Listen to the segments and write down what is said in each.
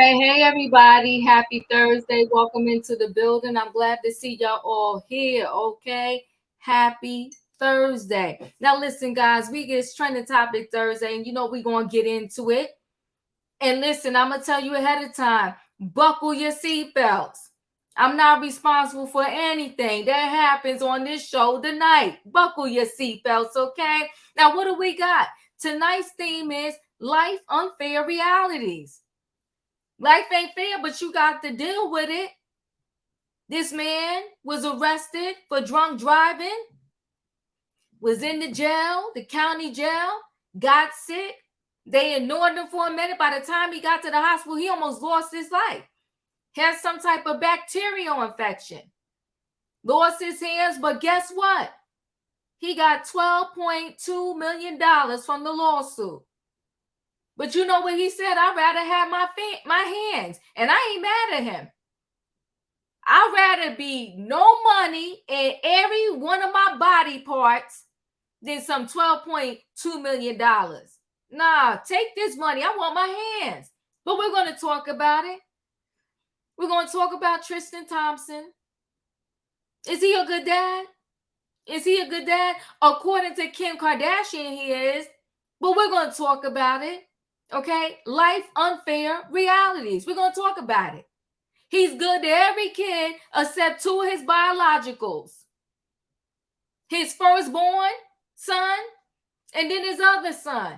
Hey, everybody. Happy Thursday. Welcome into the building. I'm glad to see y'all all here. Okay. Happy Thursday. Now, listen, guys, we get trending topic Thursday, and we're going to get into it. And listen, I'm going to tell you ahead of time, buckle your seatbelts. I'm not responsible for anything that happens on this show tonight. Buckle your seatbelts, okay? Now, what do we got? Tonight's theme is Life Unfair Realities. Life ain't fair, but you got to deal with it. This man was arrested for drunk driving, was in the jail, the county jail, got sick. They ignored him for a minute. By the time he got to the hospital, he almost lost his life. Had some type of bacterial infection. Lost his hands, but guess what? He got $12.2 million from the lawsuit. But you know what he said? I'd rather have my hands. And I ain't mad at him. I'd rather be no money in every one of my body parts than some $12.2 million. Nah, take this money. I want my hands. But we're going to talk about it. We're going to talk about Tristian Thompson. Is he a good dad? Is he a good dad? According to Kim Kardashian, he is. But we're going to talk about it. Okay, life unfair realities. We're going to talk about it. He's good to every kid except two of his biologicals. His firstborn son and then his other son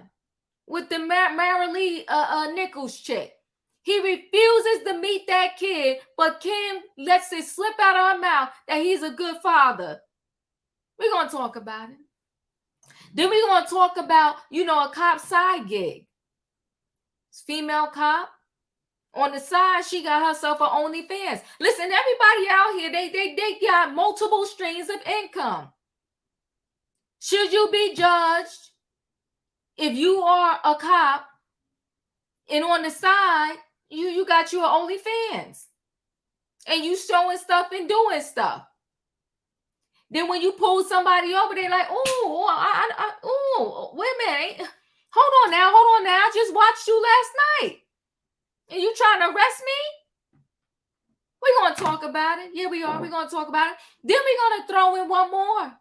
with the Marilee Nichols chick. He refuses to meet that kid, but Kim lets it slip out of her mouth that he's a good father. We're going to talk about it. Then we're going to talk about, a cop side gig. Female cop. On the side, she got herself an OnlyFans. Listen, everybody out here, they got multiple streams of income. Should you be judged if you are a cop and on the side, you got your OnlyFans and you showing stuff and doing stuff? Then when you pull somebody over, they're like, wait a minute. Hold on now. I just watched you last night. And you trying to arrest me? We're going to talk about it. Yeah, we are. We're going to talk about it. Then we're going to throw in one more.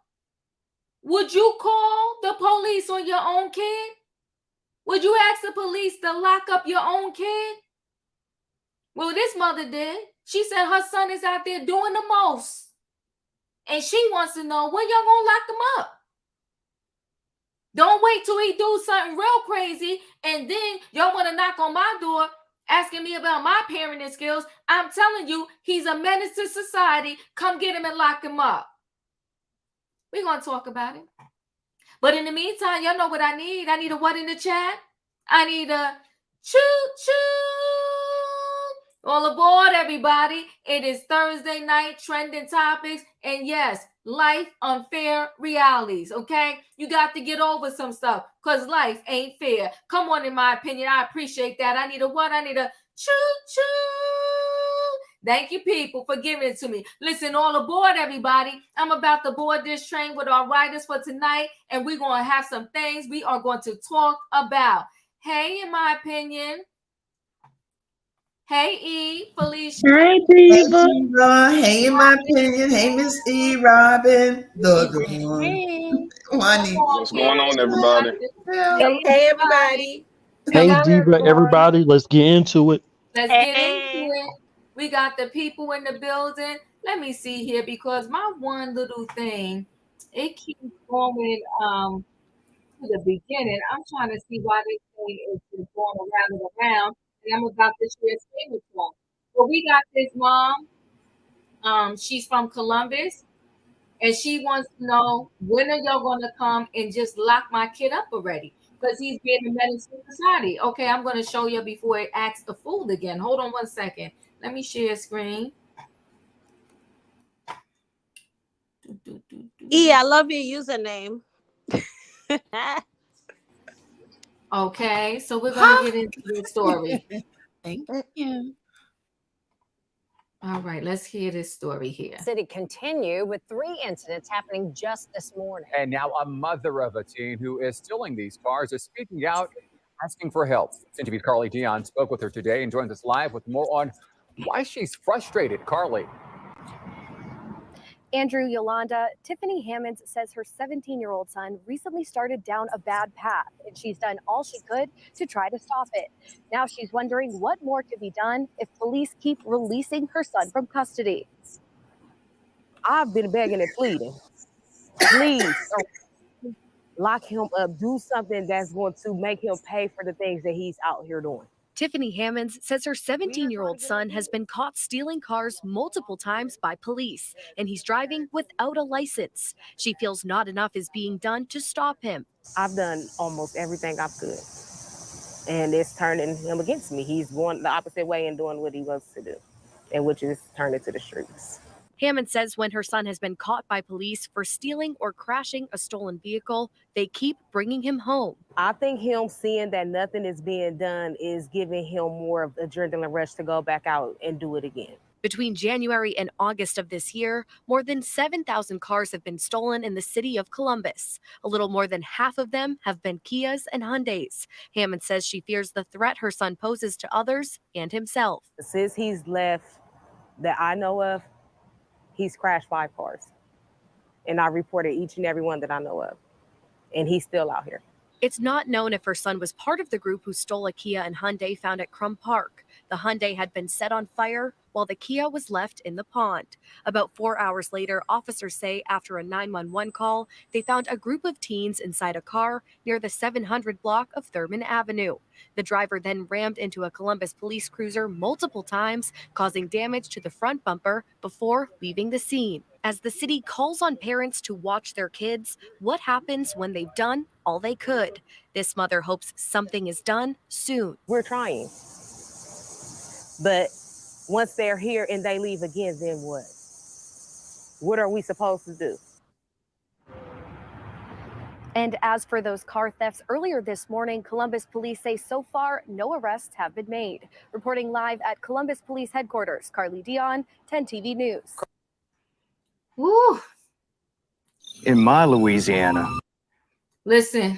Would you call the police on your own kid? Would you ask the police to lock up your own kid? Well, this mother did. She said her son is out there doing the most. And she wants to know when y'all going to lock him up. Don't wait till he do something real crazy and then y'all want to knock on my door asking me about my parenting skills. I'm telling you, he's a menace to society. Come get him and lock him up. We're going to talk about it. But in the meantime, y'all know what I need. I need a what in the chat? I need a choo-choo. All aboard, everybody. It is Thursday night, trending topics. And yes, life unfair realities, okay? You got to get over some stuff because life ain't fair. Come on, in my opinion. I appreciate that. I need a what? I need a choo-choo. Thank you, people, for giving it to me. Listen, all aboard, everybody. I'm about to board this train with our writers for tonight, and we're going to have some things we are going to talk about. Hey, in my opinion. Hey, E, Felicia. Hey, people. Hey, in my opinion. Hey, Miss E, Robin. Hey. What's going on, everybody? Hey, everybody. Hey, Diva, everybody. Let's get into it. Let's get into it. We got the people in the building. Let me see here because my one little thing, it keeps going to the beginning. I'm trying to see why this thing is just going around and around. And I'm about to share screen with y'all. But we got this mom. She's from Columbus. And she wants to know, when are y'all going to come and just lock my kid up already? Because he's being a menace to society. Okay, I'm going to show you before it acts a fool again. Hold on one second. Let me share screen. E, I love your username. Okay, so we're going to get into the story. Thank you. All right, let's hear this story here. City continue with 3 incidents happening just this morning. And now a mother of a teen who is stealing these cars is speaking out asking for help. CTV's Carly Dion spoke with her today and joins us live with more on why she's frustrated. Carly. Andrew, Yolanda, Tiffany Hammonds says her 17-year-old son recently started down a bad path, and she's done all she could to try to stop it. Now she's wondering what more could be done if police keep releasing her son from custody. I've been begging and pleading. Please lock him up. Do something that's going to make him pay for the things that he's out here doing. Tiffany Hammonds says her 17-year-old son has been caught stealing cars multiple times by police, and he's driving without a license. She feels not enough is being done to stop him. I've done almost everything I could, and it's turning him against me. He's going the opposite way and doing what he wants to do, and which is turning to the streets. Hammond says when her son has been caught by police for stealing or crashing a stolen vehicle, they keep bringing him home. I think him seeing that nothing is being done is giving him more of an adrenaline rush to go back out and do it again. Between January and August of this year, more than 7,000 cars have been stolen in the city of Columbus. A little more than half of them have been Kias and Hyundais. Hammond says she fears the threat her son poses to others and himself. Since he's left that I know of, he's crashed 5 cars. And I reported each and every one that I know of. And he's still out here. It's not known if her son was part of the group who stole a Kia and Hyundai found at Crum Park. The Hyundai had been set on fire while the Kia was left in the pond. About 4 hours later, officers say after a 911 call, they found a group of teens inside a car near the 700 block of Thurman Avenue. The driver then rammed into a Columbus police cruiser multiple times, causing damage to the front bumper before leaving the scene. As the city calls on parents to watch their kids, what happens when they've done all they could? This mother hopes something is done soon. We're trying. But once they're here and they leave again, then what? What are we supposed to do? And as for those car thefts earlier this morning, Columbus police say so far no arrests have been made. Reporting live at Columbus Police Headquarters, Carly Dion, 10 TV News. Woo. In my Louisiana. Listen,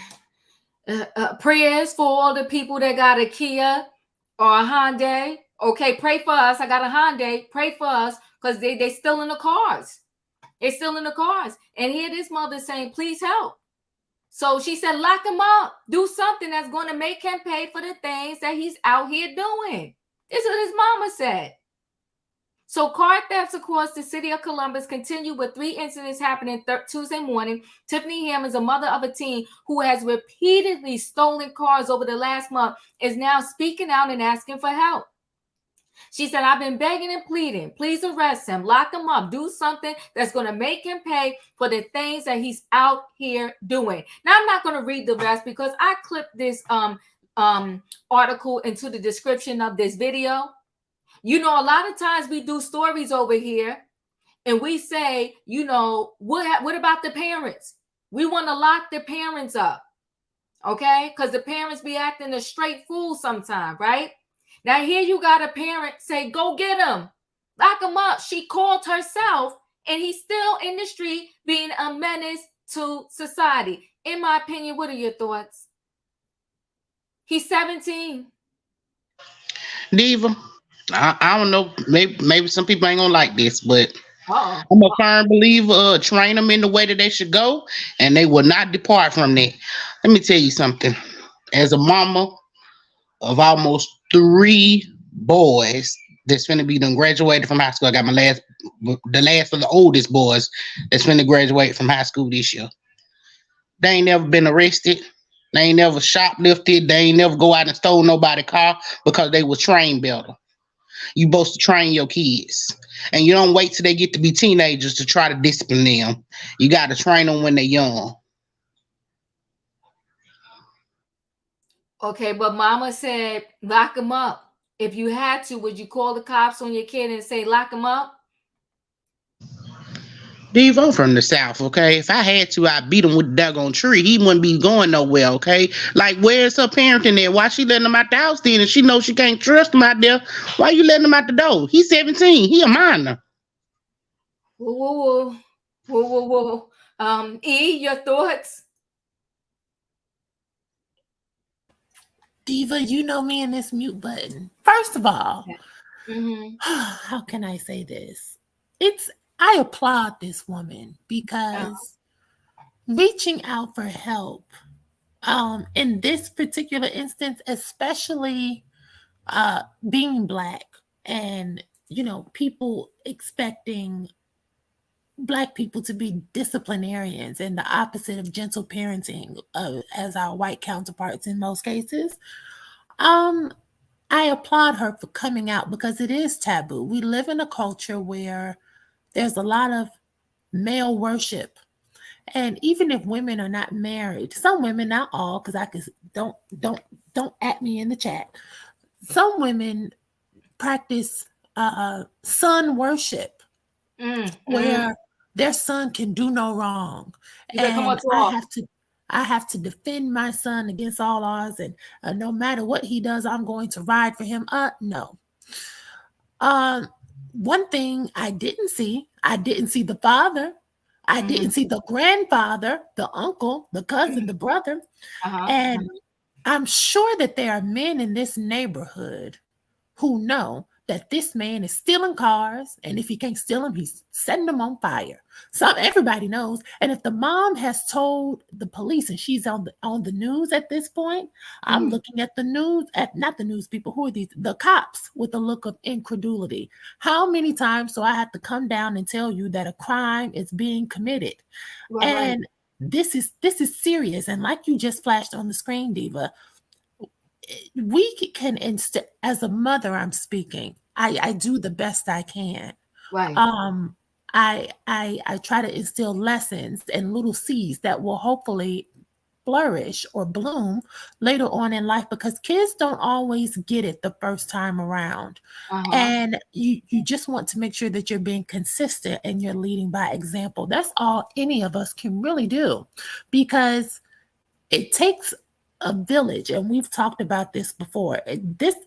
prayers for all the people that got a Kia or a Hyundai. Okay, pray for us. I got a Hyundai. Pray for us because they still in the cars. They're still in the cars. And here this mother saying, please help. So she said, lock him up. Do something that's going to make him pay for the things that he's out here doing. This is what his mama said. So car thefts across the city of Columbus continue with 3 incidents happening Tuesday morning. Tiffany Hammonds, a mother of a teen who has repeatedly stolen cars over the last month, is now speaking out and asking for help. She said, I've been begging and pleading. Please arrest him. Lock him up. Do something that's going to make him pay for the things that he's out here doing. Now, I'm not going to read the rest because I clipped this article into the description of this video. You know, a lot of times we do stories over here and we say, you know, what about the parents? We want to lock the parents up, okay? Because the parents be acting a straight fool sometimes, right? Now, here you got a parent say, go get him. Lock him up. She called herself, and he's still in the street being a menace to society. In my opinion, what are your thoughts? He's 17. Diva, I don't know. Maybe some people ain't gonna like this, but I'm a firm believer. Train them in the way that they should go, and they will not depart from that. Let me tell you something. As a mama of almost 3 boys that's finna be done graduated from high school. I got the last of the oldest boys that's finna graduate from high school this year. They ain't never been arrested. They ain't never shoplifted. They ain't never go out and stole nobody's car because they was trained better. You supposed to train your kids. And you don't wait till they get to be teenagers to try to discipline them. You got to train them when they're young. Okay, but mama said, lock him up. If you had to, would you call the cops on your kid and say, lock him up? Dave, I'm from the South, okay? If I had to, I'd beat him with the daggone tree. He wouldn't be going nowhere, okay? Like, where's her parenting there? Why she letting him out the house then? And she knows she can't trust him out there. Why you letting him out the door? He's 17. He a minor. Whoa. E, your thoughts? Diva, you know me and this mute button. First of all, how can I say this? I applaud this woman because reaching out for help, in this particular instance, especially being Black and, people expecting Black people to be disciplinarians and the opposite of gentle parenting as our white counterparts in most cases. I applaud her for coming out because it is taboo. We live in a culture where there's a lot of male worship. And even if women are not married, some women, not all, because I could don't at me in the chat. Some women practice son worship, where their son can do no wrong, and I have to defend my son against all odds, and no matter what he does, I'm going to ride for him. No. One thing I didn't see the father. I didn't see the grandfather, the uncle, the cousin, the brother. And I'm sure that there are men in this neighborhood who know that this man is stealing cars, and if he can't steal them, he's setting them on fire. Everybody knows. And if the mom has told the police and she's on the news at this point, I'm looking at the news, not the news people, who are these? The cops, with a look of incredulity. How many times do I have to come down and tell you that a crime is being committed? And this is serious. And like you just flashed on the screen, Diva, we can as a mother, I'm speaking, I do the best I can. I try to instill lessons and little seeds that will hopefully flourish or bloom later on in life, because kids don't always get it the first time around. And you just want to make sure that you're being consistent and you're leading by example. That's all any of us can really do, because it takes a village, and we've talked about this before.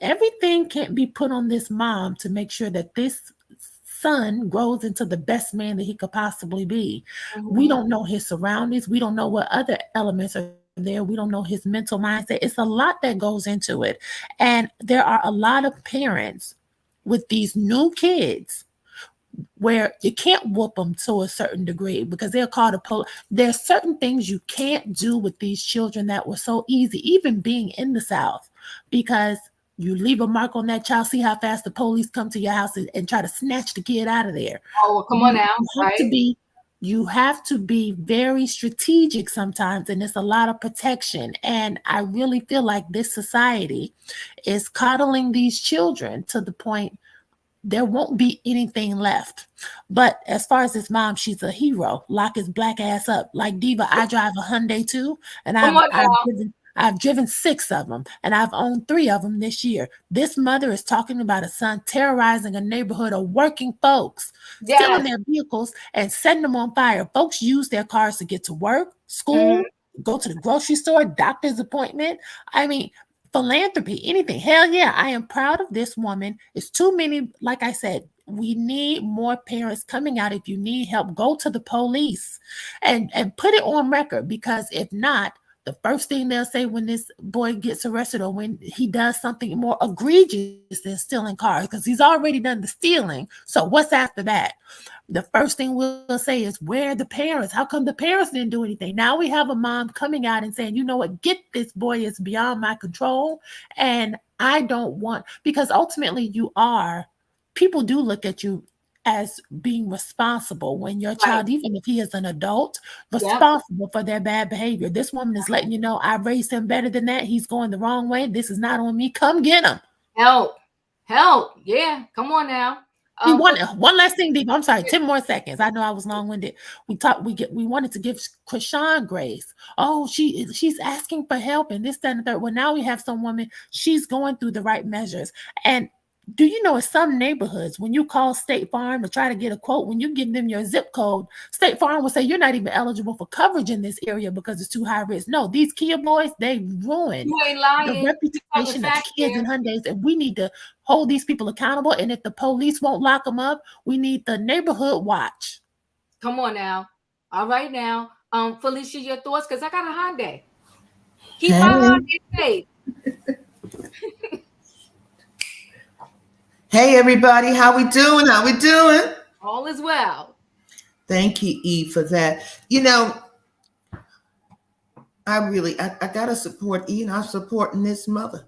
Everything can't be put on this mom to make sure that this son grows into the best man that he could possibly be. We don't know his surroundings. We don't know what other elements are there. We don't know his mental mindset. It's a lot that goes into it. And there are a lot of parents with these new kids where you can't whoop them to a certain degree because they're called a police. There's certain things you can't do with these children that were so easy, even being in the South, because you leave a mark on that child, see how fast the police come to your house and try to snatch the kid out of there. Come on now. You have to be very strategic sometimes, and it's a lot of protection. And I really feel like this society is coddling these children to the point there won't be anything left. But as far as his mom, she's a hero. Lock his black ass up. Like Diva, I drive a Hyundai too, and I've driven 6 of them, and I've owned 3 of them this year. This mother is talking about a son terrorizing a neighborhood of working folks, stealing their vehicles and setting them on fire. Folks use their cars to get to work, school, go to the grocery store, doctor's appointment. I mean, philanthropy, anything. Hell yeah, I am proud of this woman. It's too many, like I said, we need more parents coming out. If you need help, go to the police and put it on record, because if not, the first thing they'll say when this boy gets arrested or when he does something more egregious than stealing cars, because he's already done the stealing. So what's after that? The first thing we'll say is, where are the parents? How come the parents didn't do anything? Now we have a mom coming out and saying, you know what, get this boy, is beyond my control. And I don't want, because ultimately people do look at you as being responsible when your child, even if he is an adult, responsible for their bad behavior. This woman is letting you know, I raised him better than that. He's going the wrong way. This is not on me. Come get him. Help. Yeah, come on now. One last thing, Deep. I'm sorry, 10 more seconds. I know I was long-winded. We wanted to give Krishan grace. Oh, she's asking for help and this, that, and the third. Well, now we have some woman, she's going through the right measures. And do you know, in some neighborhoods, when you call State Farm to try to get a quote, when you give them your zip code, State Farm will say you're not even eligible for coverage in this area because it's too high risk. No, these Kia boys, they ruin the reputation of kids and Hyundais, and we need to hold these people accountable. And if the police won't lock them up, we need the neighborhood watch. Come on now. All right now. Felicia, your thoughts? Because I got a Hyundai. Keep my Hyundai safe. Hey everybody, how we doing? How we doing? All is well. Thank you, E, for that. You know, I gotta support E, and I'm supporting this mother.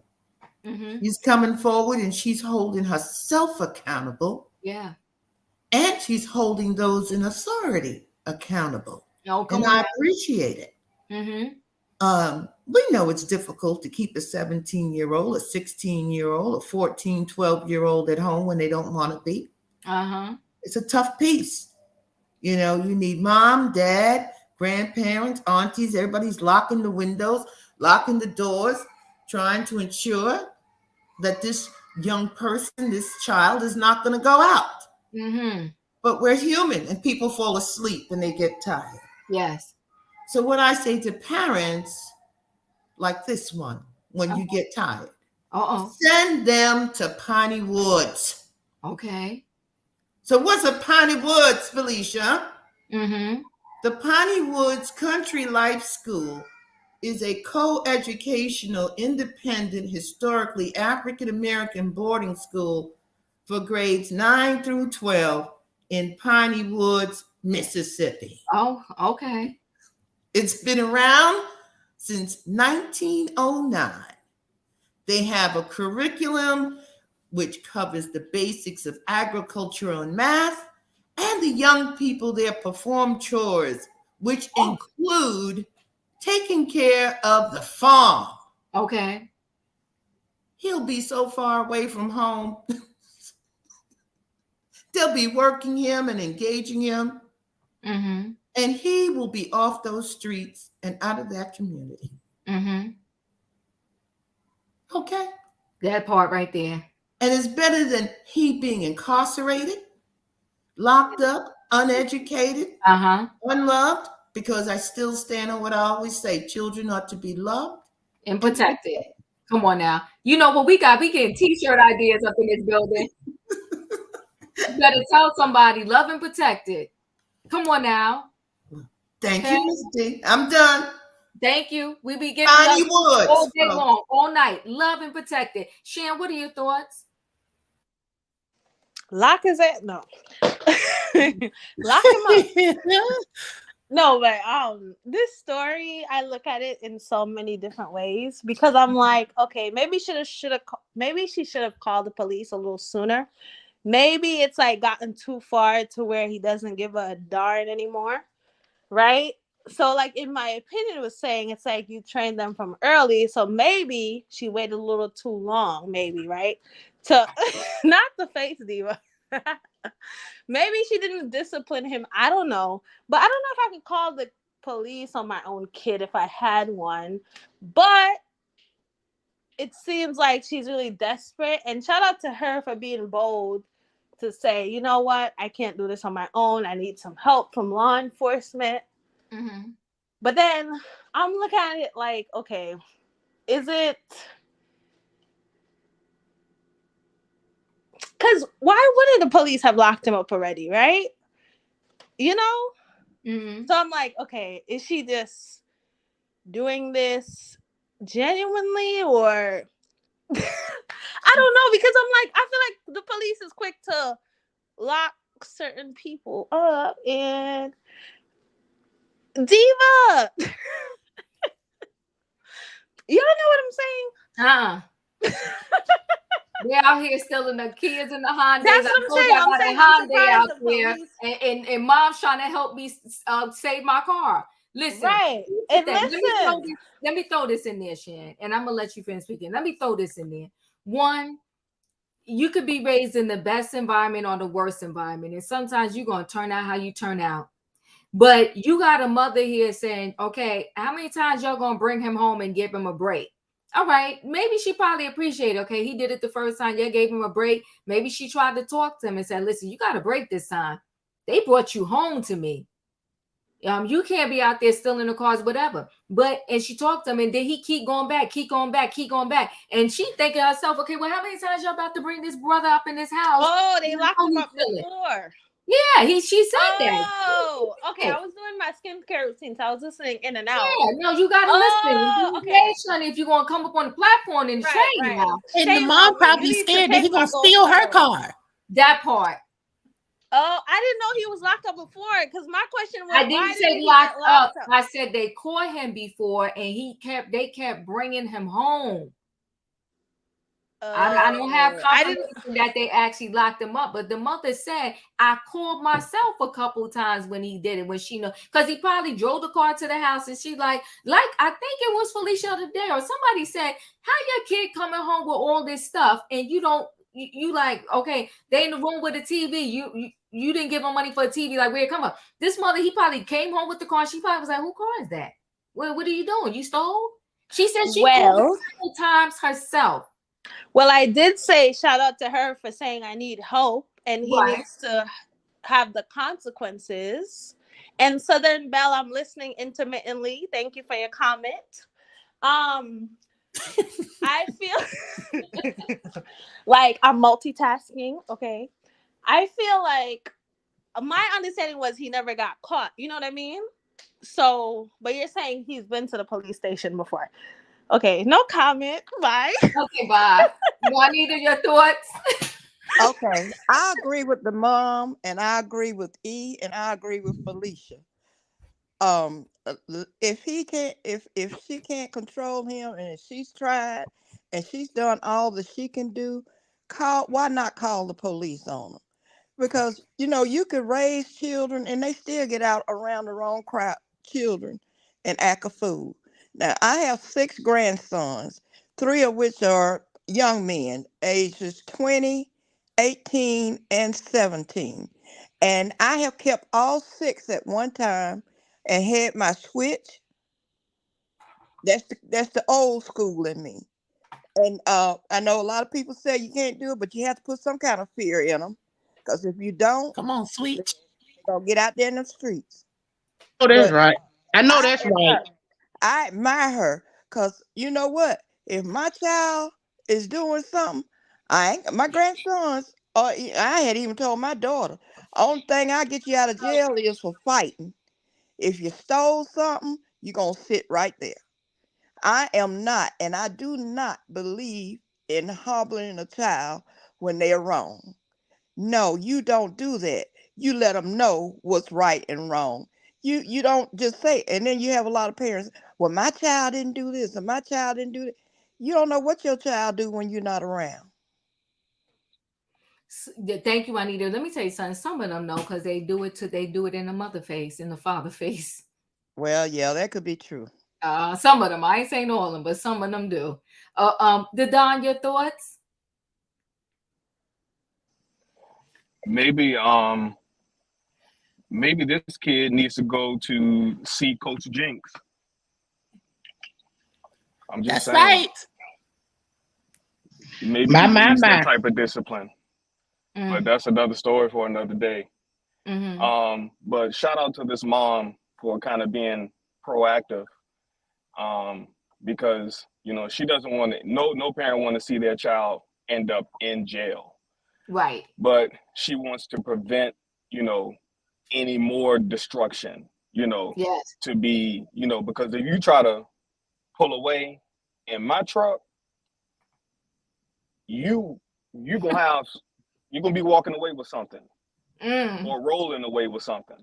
Mm-hmm. She's coming forward and she's holding herself accountable. Yeah. And she's holding those in authority accountable. Oh, come and on I now. appreciate it. Mm-hmm. We know it's difficult to keep a 17-year-old, a 16-year-old, a 14, 12-year-old at home when they don't want to be. Uh-huh. It's a tough piece. You know, you need mom, dad, grandparents, aunties, everybody's locking the windows, locking the doors, trying to ensure that this young person, this child, is not going to go out. Mm-hmm. But we're human and people fall asleep and they get tired. Yes. So what I say to parents like this one, when you get tired, send them to Piney Woods. Okay. So what's a Piney Woods, Felicia? Mm-hmm. The Piney Woods Country Life School is a co-educational, independent, historically African-American boarding school for grades 9 through 12 in Piney Woods, Mississippi. Oh, okay. It's been around since 1909. They have a curriculum which covers the basics of agriculture and math, and the young people there perform chores, which include taking care of the farm. Okay. He'll be so far away from home. They'll be working him and engaging him. Mm-hmm. And he will be off those streets and out of that community. Mm-hmm. Okay. That part right there. And it's better than he being incarcerated, locked up, uneducated, unloved, because I still stand on what I always say. Children ought to be loved and protected. Come on now. You know what we got? We getting t-shirt ideas up in this building. You better tell somebody, love and protected. Come on now. Thank you, Ms. D. I'm done. Thank you. We be giving Piney love Woods. all day long, all night. Love and protected. Shan, what are your thoughts? Lock his ass. No. Lock him up. No, but this story, I look at it in so many different ways because I'm like, okay, maybe she should have called the police a little sooner. Maybe it's like gotten too far to where he doesn't give a darn anymore, right? So, like, in my opinion, it was saying it's like you train them from early. So maybe she waited a little too long, maybe, right? To not the face diva. Maybe she didn't discipline him. I don't know. But I don't know if I could call the police on my own kid if I had one. But it seems like she's really desperate. And shout out to her for being bold to say, you know what? I can't do this on my own. I need some help from law enforcement. Mm-hmm. But then I'm looking at it like, okay, is it... Because why wouldn't the police have locked him up already, right? You know? Mm-hmm. So I'm like, okay, is she just doing this genuinely or... I don't know, because I'm like, I feel like the police is quick to lock certain people up and... Diva! Y'all know what I'm saying? They're out here stealing the kids in the Honda. That's what I'm saying. I'm saying Hyundai out there, and mom's trying to help me save my car. Listen, right? And let me throw this in there, Shan, and I'm gonna let you finish speaking. Let me throw this in there. One, you could be raised in the best environment or the worst environment, and sometimes you're gonna turn out how you turn out. But you got a mother here saying, "Okay, how many times y'all gonna bring him home and give him a break?" All right, maybe she probably appreciated, okay, he did it the first time, you gave him a break. Maybe she tried to talk to him and said, listen, you got a break this time. They brought you home to me. You can't be out there stealing the cars, whatever. And she talked to him, and then he keep going back. And she thinking to herself, okay, well, how many times y'all about to bring this brother up in this house? Oh, they locked him up before. Yeah, she said that. Oh, okay. I was doing my skincare routine, so I was listening in and out. Yeah, no, you gotta listen. Okay. Sonny, if you're gonna come up on the platform and say now. And the mom probably scared that he gonna steal her car. That part. Oh, I didn't know he was locked up before. Because my question was, I didn't why say did he locked get locked up. up? I said they caught him before, and they kept bringing him home. I don't have confirmation that they actually locked him up, but the mother said I called myself a couple of times when he did it, when she know, because he probably drove the car to the house, and she like I think it was Felicia the day or somebody said, how your kid coming home with all this stuff and you don't you like, okay, they in the room with the TV, you didn't give them money for a TV, like where it come up? This mother, he probably came home with the car, she probably was like, who car is that? What are you doing? You stole? She said she called several times herself. Well, I did say shout out to her for saying I need hope, and he needs to have the consequences. And Southern Belle, I'm listening intermittently. Thank you for your comment. I feel like I'm multitasking. Okay, I feel like my understanding was he never got caught. You know what I mean? So, but you're saying he's been to the police station before. Okay, no comment. Bye. Okay, bye. Juanita, your thoughts? Okay, I agree with the mom, and I agree with E, and I agree with Felicia. If he can't, if she can't control him, and if she's tried, and she's done all that she can do, why not call the police on him? Because you could raise children, and they still get out around the wrong crowd, children, and act a fool. Now, I have 6 grandsons, 3 of which are young men, ages 20, 18, and 17. And I have kept all 6 at one time and had my switch. That's the old school in me. And I know a lot of people say you can't do it, but you have to put some kind of fear in them. Because if you don't, come on, switch. They're going to get out there in the streets. Oh, that's right. I know that's right. I admire her, because you know what? If my child is doing something, my grandsons, or I had even told my daughter, only thing I get you out of jail is for fighting. If you stole something, you're going to sit right there. I am not, and I do not believe in hobbling a child when they're wrong. No, you don't do that. You let them know what's right and wrong. You don't just say, and then you have a lot of parents, well, my child didn't do this, and my child didn't do that. You don't know what your child do when you're not around. Thank you, Anita. Let me tell you something. Some of them know, because they do it in the mother face, in the father face. Well, yeah, that could be true. Some of them. I ain't saying all of them, but some of them do. Don, your thoughts? Maybe this kid needs to go to see Coach Jinx. I'm just saying. Right. Maybe he needs that type of discipline. But that's another story for another day. But shout out to this mom for kind of being proactive. Because she doesn't want to, no parent want to see their child end up in jail. Right. But she wants to prevent, any more destruction, yes. to be, because if you try to pull away in my truck, you're gonna be walking away with something or rolling away with something.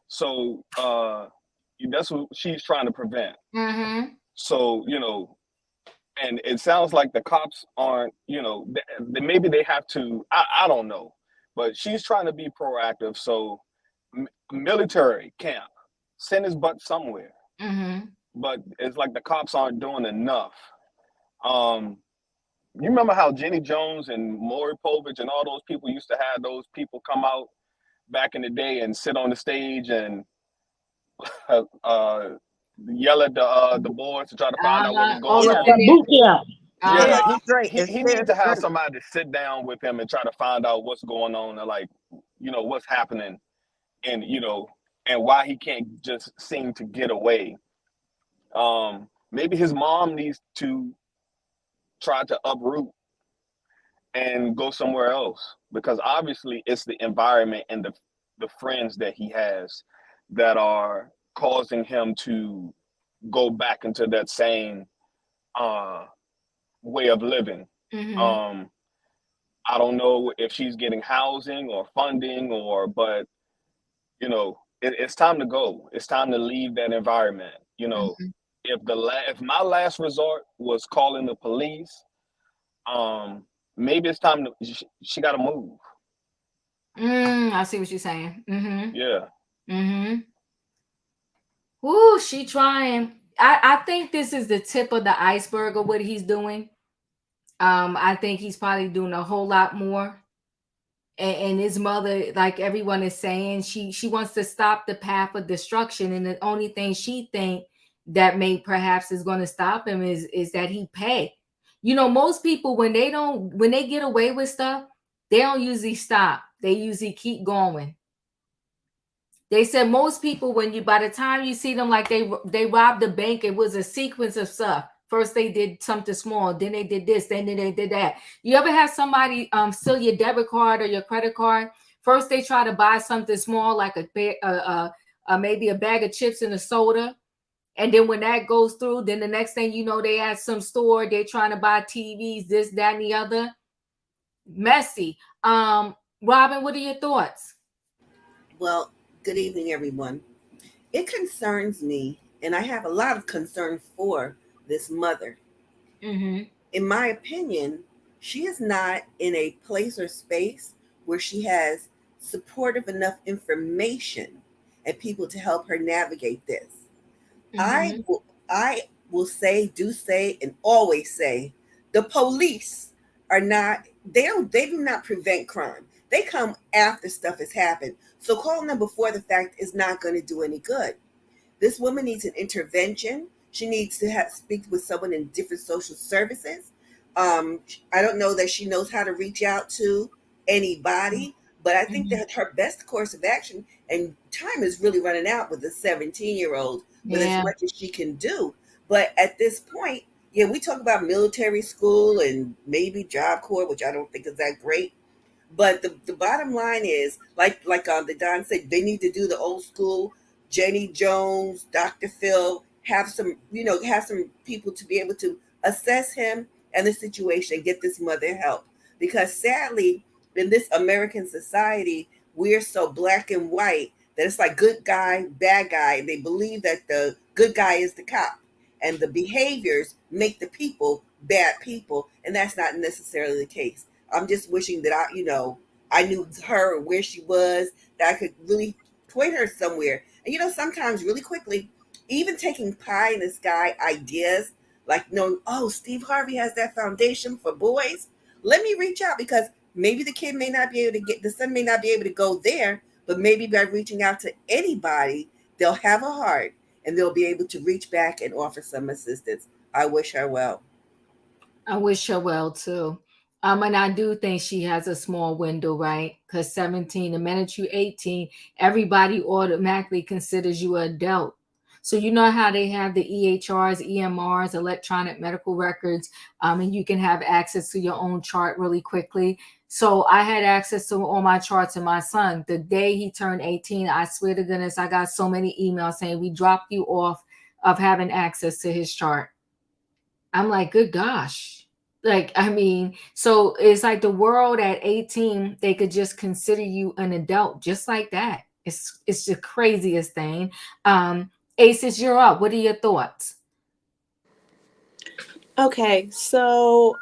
So that's what she's trying to prevent. So, and it sounds like the cops aren't, maybe they have to, I don't know, but she's trying to be proactive. So military camp, send his butt somewhere. But it's like the cops aren't doing enough. You remember how Jenny Jones and Maury Povich and all those people used to have those people come out back in the day and sit on the stage and yell at the boys to try to find out what was going on. He needs to have somebody to sit down with him and try to find out what's going on and what's happening and and why he can't just seem to get away. Maybe his mom needs to try to uproot and go somewhere else, because obviously it's the environment and the friends that he has that are causing him to go back into that same way of living. Mm-hmm. I don't know if she's getting housing or funding, but it's time to go. It's time to leave that environment. Mm-hmm. If my last resort was calling the police, maybe it's time to she got to move. I see what you're saying. Mm-hmm. Yeah. Mm-hmm. Ooh, she trying. I think this is the tip of the iceberg of what he's doing. I think he's probably doing a whole lot more. And his mother, like everyone is saying, she wants to stop the path of destruction, and the only thing she think that may perhaps is going to stop him is that he pay. Most people when they get away with stuff, they don't usually stop. They usually keep going. They said most people, by the time you see them, like they robbed the bank, it was a sequence of stuff. First they did something small, then they did this, then they did that. You ever have somebody steal your debit card or your credit card? First they try to buy something small, like maybe a bag of chips and a soda, and then when that goes through, then the next thing you know, they at some store, they trying to buy TVs, this, that, and the other. Messy. Robin, what are your thoughts? Well, good evening, everyone. It concerns me, and I have a lot of concern for this mother. Mm-hmm. In my opinion, she is not in a place or space where she has supportive enough information and people to help her navigate this. Mm-hmm. I will say, do say, and always say, the police are not, they do not prevent crime. They come after stuff has happened. So calling them before the fact is not going to do any good. This woman needs an intervention. She needs to speak with someone in different social services. I don't know that she knows how to reach out to anybody, but I think that her best course of action, and time is really running out with a 17-year-old, with as much as she can do. But at this point, yeah, we talk about military school and maybe Job Corps, which I don't think is that great. But the bottom line is, like the Don said, they need to do the old school. Jenny Jones, Dr. Phil, have some people to be able to assess him and the situation and get this mother help. Because sadly, in this American society, we're so black and white that it's like good guy, bad guy. They believe that the good guy is the cop, and the behaviors make the people bad people, and that's not necessarily the case. I'm just wishing that I knew her, where she was, that I could really point her somewhere. And sometimes really quickly, even taking pie in the sky ideas, like knowing, oh, Steve Harvey has that foundation for boys. Let me reach out, because maybe the son may not be able to go there, but maybe by reaching out to anybody, they'll have a heart and they'll be able to reach back and offer some assistance. I wish her well. I wish her well too. And I do think she has a small window, right? Because 17, the minute you're 18, everybody automatically considers you an adult. So you know how they have the EHRs, EMRs, electronic medical records, and you can have access to your own chart really quickly. So I had access to all my charts and my son. The day he turned 18, I swear to goodness, I got so many emails saying we dropped you off of having access to his chart. I'm like, good gosh. So it's like the world at 18, they could just consider you an adult just like that. It's the craziest thing. Aces, you're up. What are your thoughts? Okay, so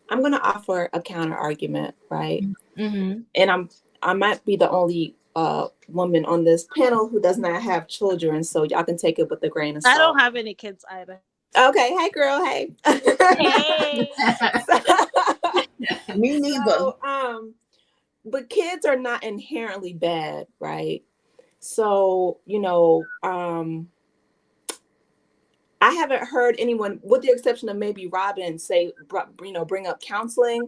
I'm gonna offer a counter argument, right? Mm-hmm. And I might be the only woman on this panel who does not have children, so y'all can take it with a grain of salt. I don't have any kids either. Okay, hey girl, hey. Hey. Me neither. So, but kids are not inherently bad, right? So, I haven't heard anyone, with the exception of maybe Robin, bring up counseling.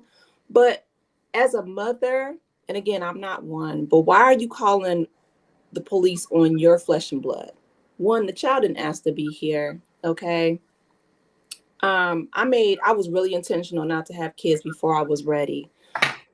But as a mother, and again, I'm not one, but why are you calling the police on your flesh and blood? One, the child didn't ask to be here, okay? I was really intentional not to have kids before I was ready.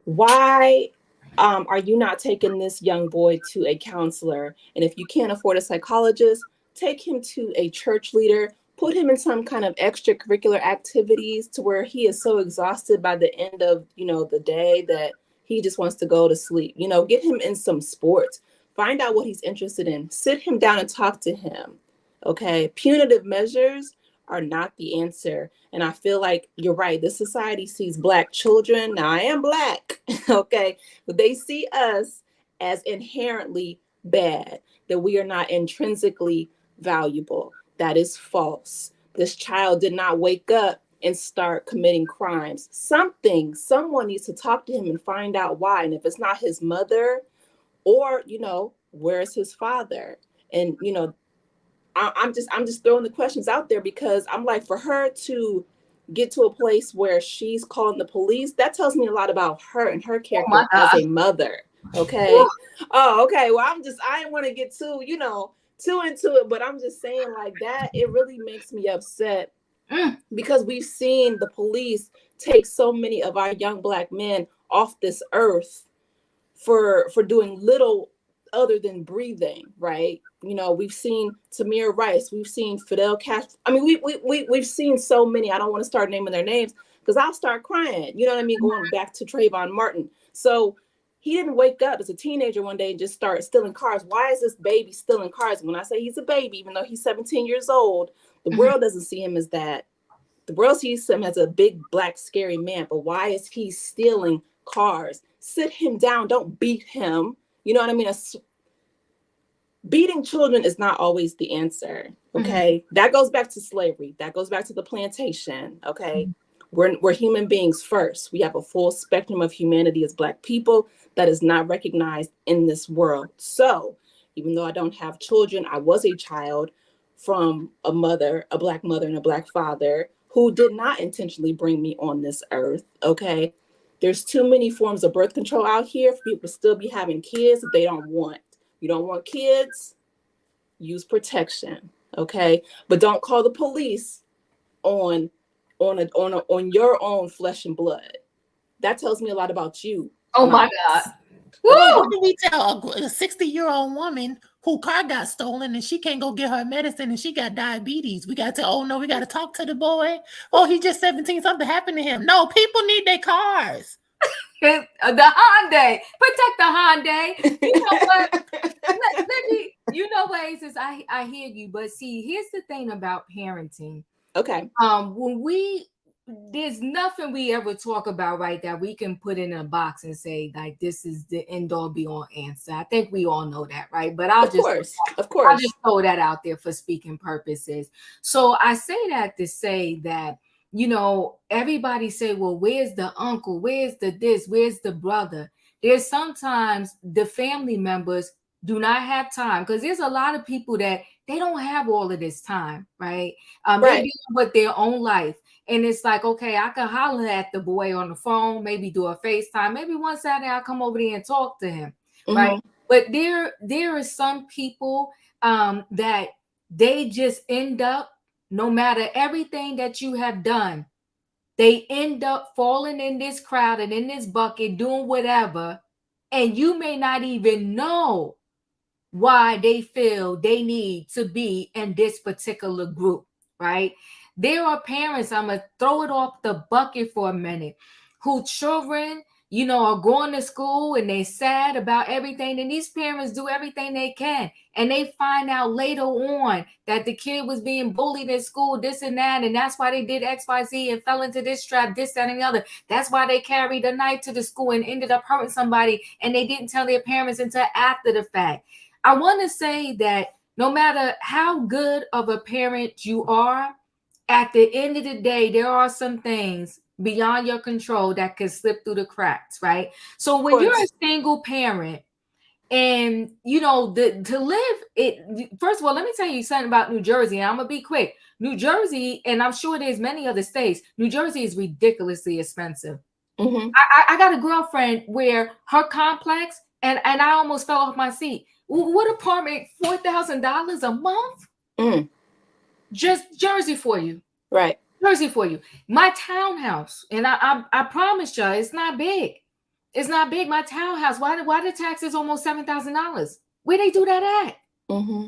Why are you not taking this young boy to a counselor? And if you can't afford a psychologist, take him to a church leader, put him in some kind of extracurricular activities to where he is so exhausted by the end of, the day that he just wants to go to sleep. Get him in some sports, find out what he's interested in, sit him down and talk to him. Okay. Punitive measures are not the answer. And I feel like you're right. This society sees Black children. Now, I am Black, okay, but they see us as inherently bad, that we are not intrinsically valuable. That is false. This child did not wake up and start committing crimes. Someone needs to talk to him and find out why. And if it's not his mother, or, where's his father? And, I'm just throwing the questions out there, because I'm like, for her to get to a place where she's calling the police, that tells me a lot about her and her character as a mother. Okay. Oh, okay. Well, I didn't want to get too into it, but I'm just saying, like, that, it really makes me upset because we've seen the police take so many of our young Black men off this earth for doing little other than breathing, right? We've seen Tamir Rice, we've seen Fidel Castro. I mean, we've seen so many. I don't want to start naming their names because I'll start crying. You know what I mean? Going back to Trayvon Martin. So he didn't wake up as a teenager one day and just start stealing cars. Why is this baby stealing cars? When I say he's a baby, even though he's 17 years old, the world doesn't see him as that. The world sees him as a big, Black, scary man. But why is he stealing cars? Sit him down. Don't beat him. You know what I mean? Beating children is not always the answer. Okay. That goes back to slavery. That goes back to the plantation. Okay. We're human beings first. We have a full spectrum of humanity as Black people that is not recognized in this world. So even though I don't have children, I was a child from a Black mother and a Black father who did not intentionally bring me on this earth. Okay. There's too many forms of birth control out here for people to still be having kids that they don't want. You don't want kids, use protection, okay? But don't call the police on your own flesh and blood. That tells me a lot about you. Oh my God. Well, what do we tell a 60-year-old woman who car got stolen and she can't go get her medicine and she got diabetes? We got to, oh no, we got to talk to the boy. Oh, he's just 17, something happened to him. No, people need their cars. The Hyundai, protect the Hyundai. You know what? Let me, Aces, I hear you, but see, here's the thing about parenting. Okay. There's nothing we ever talk about, right, that we can put in a box and say, like, this is the end all be all answer. I think we all know that, right? But I'll just throw that out there for speaking purposes. So I say that to say that, everybody say, well, where's the uncle? Where's the this? Where's the brother? There's sometimes the family members do not have time, because there's a lot of people that they don't have all of this time, right? They're dealing with their own life. And it's like, okay, I can holler at the boy on the phone, maybe do a FaceTime. Maybe one Saturday I'll come over there and talk to him, right? But there are some people that they just end up, no matter everything that you have done, they end up falling in this crowd and in this bucket doing whatever. And you may not even know why they feel they need to be in this particular group, right? There are parents, I'm going to throw it off the bucket for a minute, who children, are going to school and they're sad about everything. And these parents do everything they can. And they find out later on that the kid was being bullied in school, this and that. And that's why they did X, Y, Z and fell into this trap, this, that, and the other. That's why they carried a knife to the school and ended up hurting somebody. And they didn't tell their parents until after the fact. I want to say that no matter how good of a parent you are, at the end of the day, there are some things beyond your control that can slip through the cracks, right? So when you're a single parent and, to live it, first of all, let me tell you something about New Jersey, and I'm going to be quick. New Jersey, and I'm sure there's many other states, New Jersey is ridiculously expensive. I got a girlfriend where her complex, and I almost fell off my seat. What apartment? $4,000 a month? Just Jersey for you. Right. Jersey for you. My townhouse, and I promise you, it's not big. It's not big. My townhouse. Why the taxes almost $7,000? Where they do that at? Mm-hmm.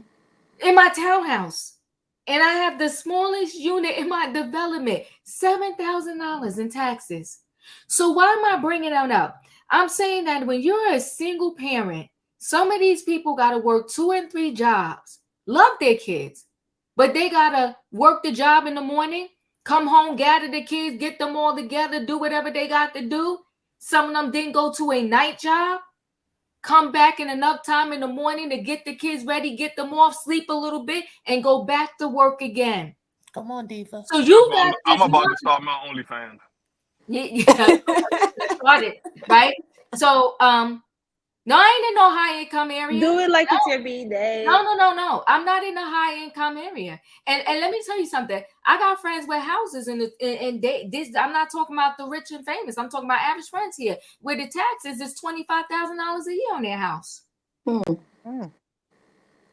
In my townhouse. And I have the smallest unit in my development, $7,000 in taxes. So why am I bringing that up? I'm saying that when you're a single parent, some of these people got to work 2 and 3 jobs, love their kids, but they got to work the job in the morning, come home, gather the kids, get them all together, do whatever they got to do. Some of them didn't go to a night job, come back in enough time in the morning to get the kids ready, get them off, sleep a little bit, and go back to work again. Come on, Diva. So you got I'm about to start my OnlyFans. Yeah, started, right? So no, I ain't in no high income area. Do it like it's your B-day. No. I'm not in a high income area. And let me tell you something. I got friends with houses and I'm not talking about the rich and famous. I'm talking about average friends here, where the taxes is $25,000 a year on their house.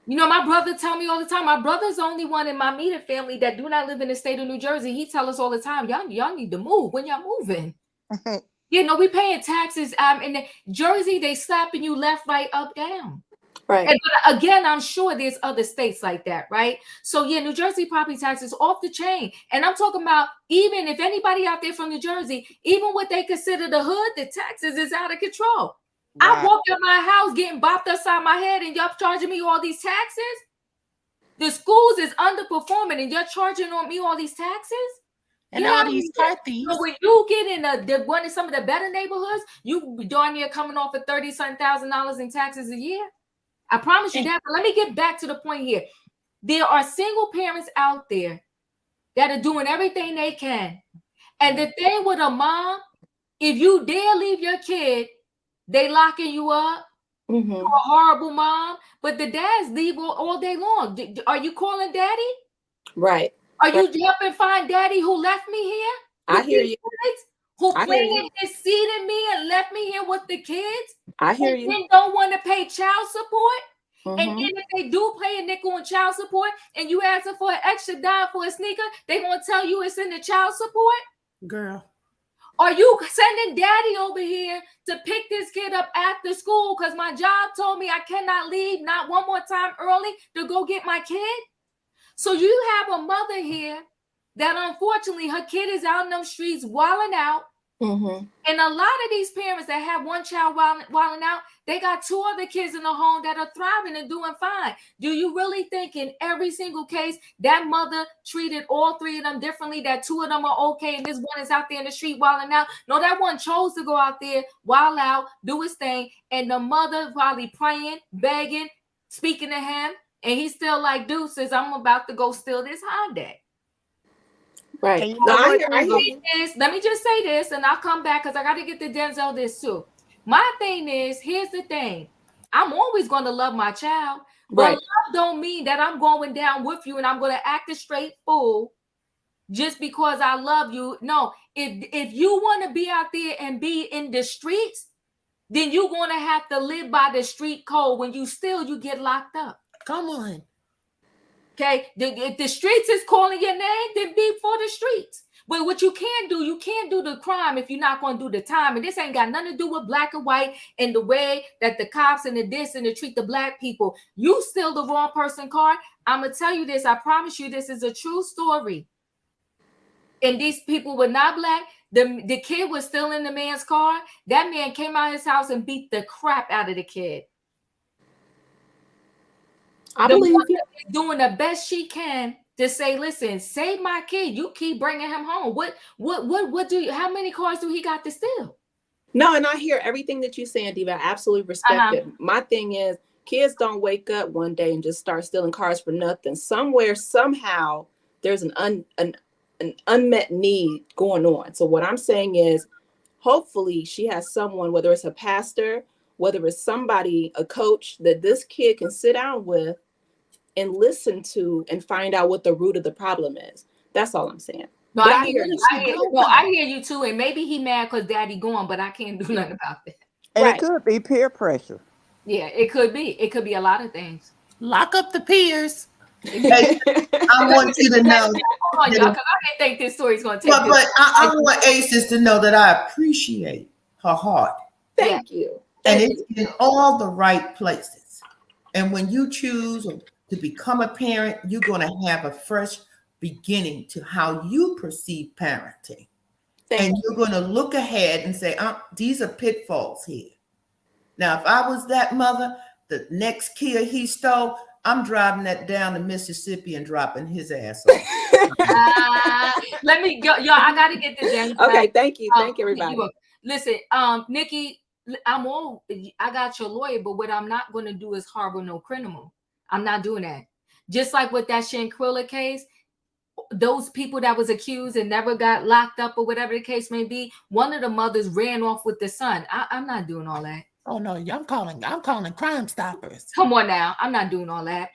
You know, my brother tell me all the time. My brother's the only one in my immediate family that do not live in the state of New Jersey. He tell us all the time, y'all need to move. When y'all moving? You know, we paying taxes. In the Jersey, they slapping you left, right, up, down. Right. And again, I'm sure there's other states like that, right? So yeah, New Jersey property taxes off the chain. And I'm talking about, even if anybody out there from New Jersey, even what they consider the hood, the taxes is out of control. Right. I walked out my house getting bopped upside my head, and y'all charging me all these taxes. The schools is underperforming, and you're charging on me all these taxes. And all these car thieves. So when you get in one of some of the better neighborhoods, you darn near coming off of $30,000 in taxes a year. I promise you that. But let me get back to the point here. There are single parents out there that are doing everything they can. And the thing with a mom, if you dare leave your kid, they locking you up. Mm-hmm. You're a horrible mom. But the dads leave all day long. Are you calling daddy? Right. Are you helping find daddy who left me here? I hear you. Kids, who planted his seed in me and left me here with the kids? I hear you. Then don't want to pay child support. Mm-hmm. And then if they do pay a nickel in child support and you ask them for an extra dime for a sneaker, they gonna tell you it's in the child support? Girl. Are you sending daddy over here to pick this kid up after school because my job told me I cannot leave not one more time early to go get my kid? So you have a mother here that unfortunately her kid is out in them streets wilding out. Mm-hmm. And a lot of these parents that have one child wilding out, they got 2 other kids in the home that are thriving and doing fine. Do you really think in every single case that mother treated all 3 of them differently, that 2 of them are okay and this one is out there in the street wilding out? No, that one chose to go out there, wild out, do his thing, and the mother probably praying, begging, speaking to him, and he's still like, deuces, I'm about to go steal this Hyundai. Right. You know let me just say this, and I'll come back because I got to get to Denzel this too. My thing is, here's the thing. I'm always going to love my child, but love don't mean that I'm going down with you and I'm going to act a straight fool just because I love you. No, if you want to be out there and be in the streets, then you're going to have to live by the street code. When you get locked up. Come on. Okay, if the streets is calling your name, then be for the streets. But what you can't do the crime if you're not going to do the time. And this ain't got nothing to do with black and white and the way that the cops and the this and the treat the black people. You steal the wrong person car. I'm going to tell you this. I promise you this is a true story. And these people were not black. The kid was still in the man's car. That man came out of his house and beat the crap out of the kid. I believe is doing the best she can to say, listen, save my kid. You keep bringing him home. What do you? How many cars do he got to steal? No, and I hear everything that you're saying, Diva. I absolutely respect it. My thing is, kids don't wake up one day and just start stealing cars for nothing. Somewhere, somehow, there's an unmet need going on. So what I'm saying is, hopefully, she has someone, whether it's a pastor, whether it's somebody, a coach, that this kid can sit down with and listen to and find out what the root of the problem is. That's all I'm saying. No, I hear you too. And maybe he mad because daddy gone, but I can't do nothing about that. And it could be peer pressure. Yeah, it could be. It could be a lot of things. Lock up the peers. I want you to know. on, y'all, because I didn't think this story's going to take but I want Aces to know that I appreciate her heart. Thank you. And it's in all the right places. And when you choose to become a parent, you're going to have a fresh beginning to how you perceive parenting. And you're going to look ahead and say, these are pitfalls here. Now, if I was that mother, the next Kia he stole, I'm driving that down to Mississippi and dropping his ass off. Let me go, y'all. I gotta get this in. Okay, thank you, thank you, everybody. Listen, Nikki, I got your lawyer, but what I'm not going to do is harbor no criminal. I'm not doing that. Just like with that Shankrilla case, those people that was accused and never got locked up or whatever the case may be, one of the mothers ran off with the son. I'm not doing all that. Oh no, I'm calling Crime Stoppers. Come on now. I'm not doing all that.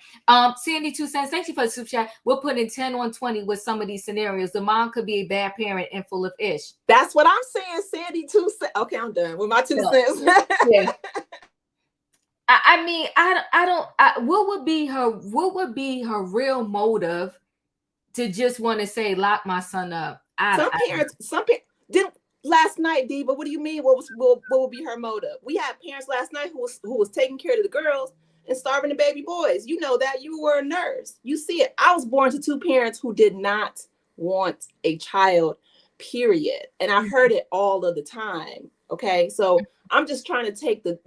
Sandy 2 cents. Thank you for the super chat. We're putting 10 on 20 with some of these scenarios. The mom could be a bad parent and full of ish. That's what I'm saying. Sandy 2 cents. Okay, I'm done with my 2 cents. Yeah. I mean, I don't. What would be her real motive to just want to say lock my son up? Some parents didn't. Last night, Diva, what do you mean? What would be her motive? We had parents last night who was taking care of the girls and starving the baby boys. You know that. You were a nurse. You see it. I was born to two parents who did not want a child, period. And I heard it all of the time. Okay. So I'm just trying to take the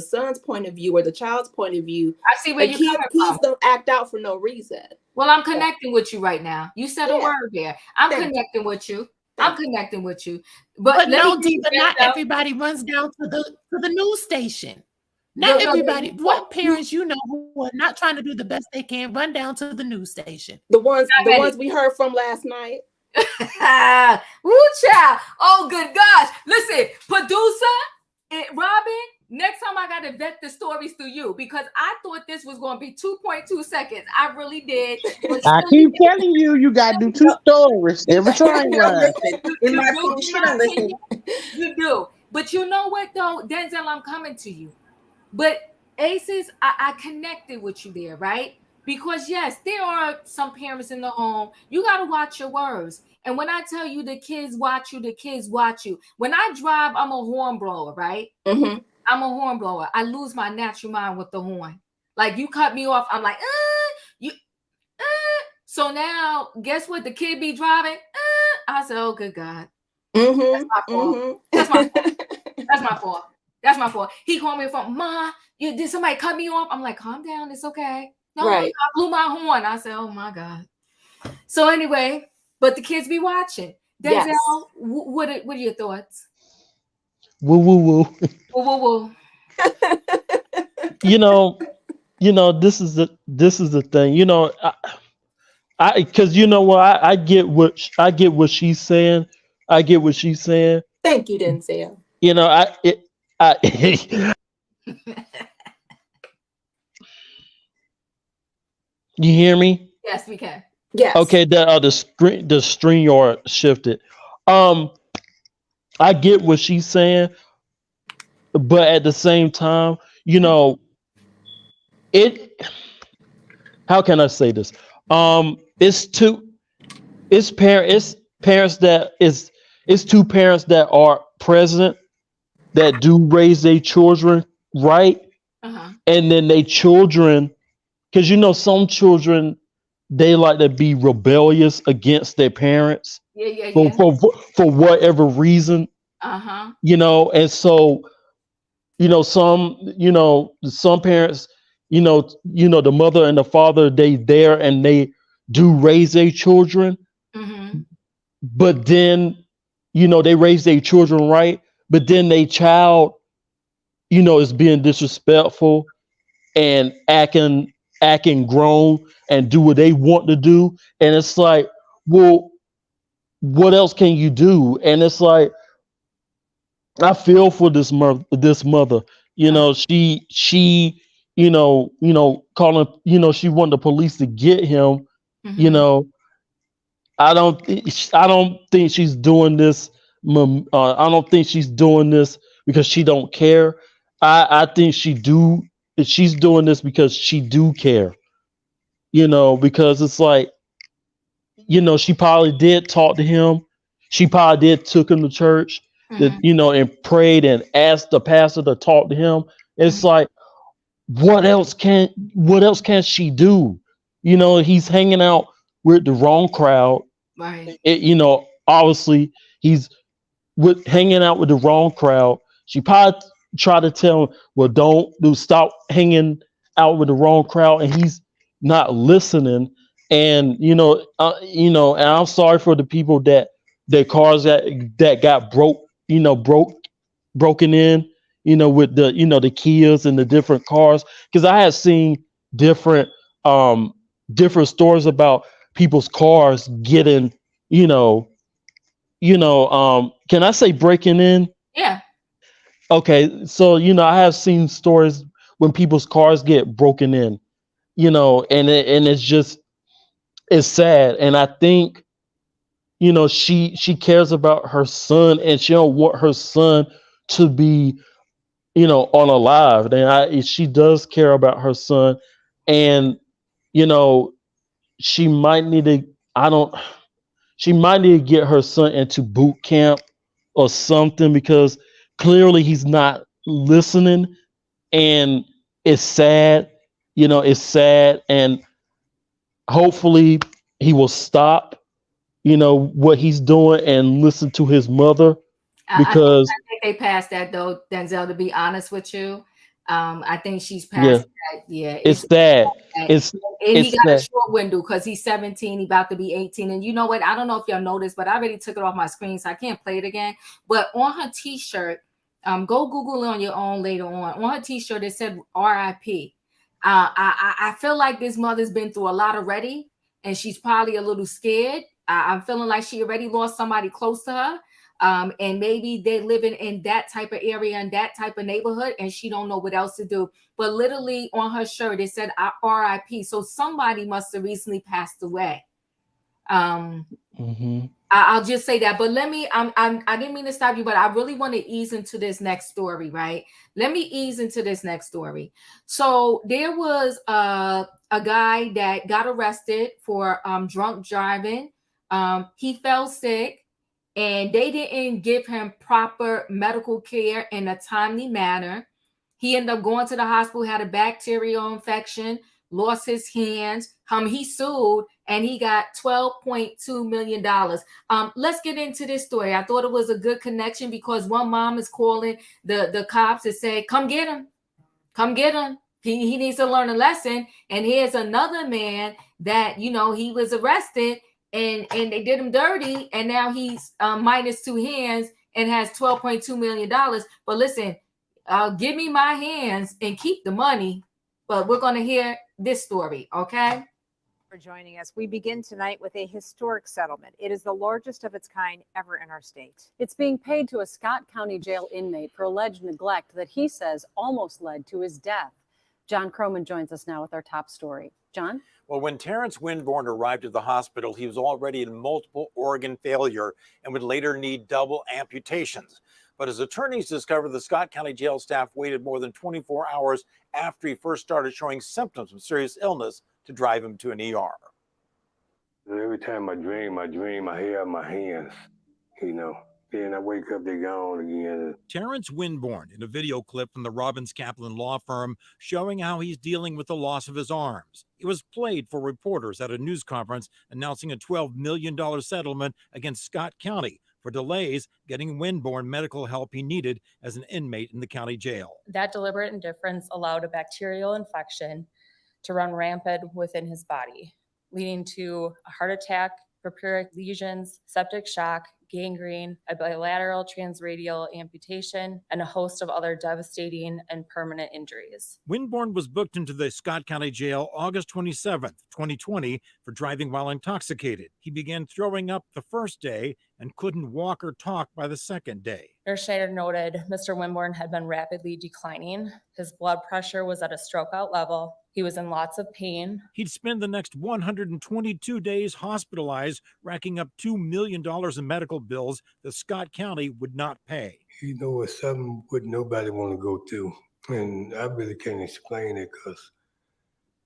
son's point of view or the child's point of view. I see where kids don't act out for no reason. Well, I'm connecting with you right now. You said a word there. I'm connecting with you. I'm connecting with you, but no, Diva, not everybody runs down to the news station. Not everybody. What parents you know who are not trying to do the best they can run down to the news station? The ones we heard from last night. Woo, child. Oh, good gosh. Listen, producer, Robin, next time I got to vet the stories through you because I thought this was going to be 2.2 seconds. I really did. I keep telling you, you got to do 2 stories every time. You do. But you know what, though? Denzel, I'm coming to you. But Aces, I connected with you there, right? Because, yes, there are some parents in the home. You got to watch your words. And when I tell you the kids watch you, the kids watch you. When I drive, I'm a horn blower, right? Mm-hmm. I'm a horn blower. I lose my natural mind with the horn. Like you cut me off, I'm like, So now, guess what? The kid be driving. I said, oh, good God. Mm-hmm. That's my fault. Mm-hmm. That's my fault. That's my fault. That's my fault. He called me from, Ma, did somebody cut me off? I'm like, calm down. It's okay. No, right. I blew my horn. I said, oh, my God. So anyway, but the kids be watching. Denzel, yes. What are your thoughts? Woo, woo, woo. Woo, woo, woo. You know, this is the thing. You know, I because you know what, I get what she's saying. I get what she's saying. Thank you, Denzel. You know, I you hear me? Yes, we can. Yes. Okay, the screen yard shifted. I get what she's saying, but at the same time, you know, how can I say this? It's two parents that are present that do raise their children right, and then they children, because you know some children they like to be rebellious against their parents. For whatever reason. You know, and so some parents, the mother and the father, they there and they do raise their children. But then, they raise their children right, but then their child, is being disrespectful and acting grown and do what they want to do. And it's like, well, what else can you do? And it's like, I feel for this mother, she calling, she wanted the police to get him, I don't think she's doing this. I don't think she's doing this because she don't care. I think she's doing this because she do care, because it's like, she probably did talk to him. She probably did took him to church, that and prayed and asked the pastor to talk to him. It's like, what else can she do? He's hanging out with the wrong crowd. Right. Obviously he's hanging out with the wrong crowd. She probably tried to tell him, well, don't do stop hanging out with the wrong crowd, and he's not listening. And and I'm sorry for the people that their cars that got broken in, with the Kias and the different cars. Because I have seen different different stories about people's cars getting, can I say breaking in? Yeah. Okay, so I have seen stories when people's cars get broken in, and it's sad. And I think, she cares about her son, and she don't want her son to be, unalive. And she does care about her son, and she might need to. I don't. She might need to get her son into boot camp or something, because clearly he's not listening, and it's sad. It's sad, and hopefully he will stop, what he's doing, and listen to his mother, because I think they passed that though, Denzel, to be honest with you. I think she's yeah, past that. Yeah, it's sad. and It's he got a sad. short window because he's 17, he about to be 18. And you know what? I don't know if y'all noticed, but I already took it off my screen, so I can't play it again. But on her t-shirt, go Google it on your own later on. On her t-shirt, it said RIP. I feel like this mother's been through a lot already, and she's probably a little scared. I'm feeling like she already lost somebody close to her. And maybe they're living in that type of area and that type of neighborhood, and she don't know what else to do. But literally on her shirt it said RIP. So somebody must have recently passed away. I'll just say that. But let me, I didn't mean to stop you, but I really want to ease into this next story, right? Let me ease into this next story. So there was a guy that got arrested for drunk driving. He fell sick, and they didn't give him proper medical care in a timely manner. He ended up going to the hospital, had a bacterial infection, lost his hands. He sued, and he got $12.2 million. Let's get into this story. I thought it was a good connection because one mom is calling the cops and say, come get him. Come get him. He needs to learn a lesson. And here's another man that, he was arrested, and they did him dirty, and now he's minus two hands and has $12.2 million. But listen, give me my hands and keep the money. But we're going to hear this story, okay? For joining us. We begin tonight with a historic settlement. It is the largest of its kind ever in our state. It's being paid to a Scott County Jail inmate for alleged neglect that he says almost led to his death. John Croman joins us now with our top story. John? Well, when Terrence Winborn arrived at the hospital, he was already in multiple organ failure and would later need double amputations. But as attorneys discovered, the Scott County Jail staff waited more than 24 hours after he first started showing symptoms of serious illness to drive him to an ER. Every time I dream, I have my hands, Then I wake up, they're gone again. Terrence Winborn in a video clip from the Robbins Kaplan law firm showing how he's dealing with the loss of his arms. It was played for reporters at a news conference announcing a $12 million settlement against Scott County for delays getting Winborn medical help he needed as an inmate in the county jail. That deliberate indifference allowed a bacterial infection to run rampant within his body, leading to a heart attack, purpuric lesions, septic shock, gangrene, a bilateral transradial amputation, and a host of other devastating and permanent injuries. Winborn was booked into the Scott County Jail August 27th, 2020 for driving while intoxicated. He began throwing up the first day and couldn't walk or talk by the second day. Nurse Schneider noted Mr. Winborn had been rapidly declining. His blood pressure was at a stroke out level. He was in lots of pain. He'd spend the next 122 days hospitalized, racking up $2 million in medical bills that Scott County would not pay. It's something would nobody want to go through. And I really can't explain it because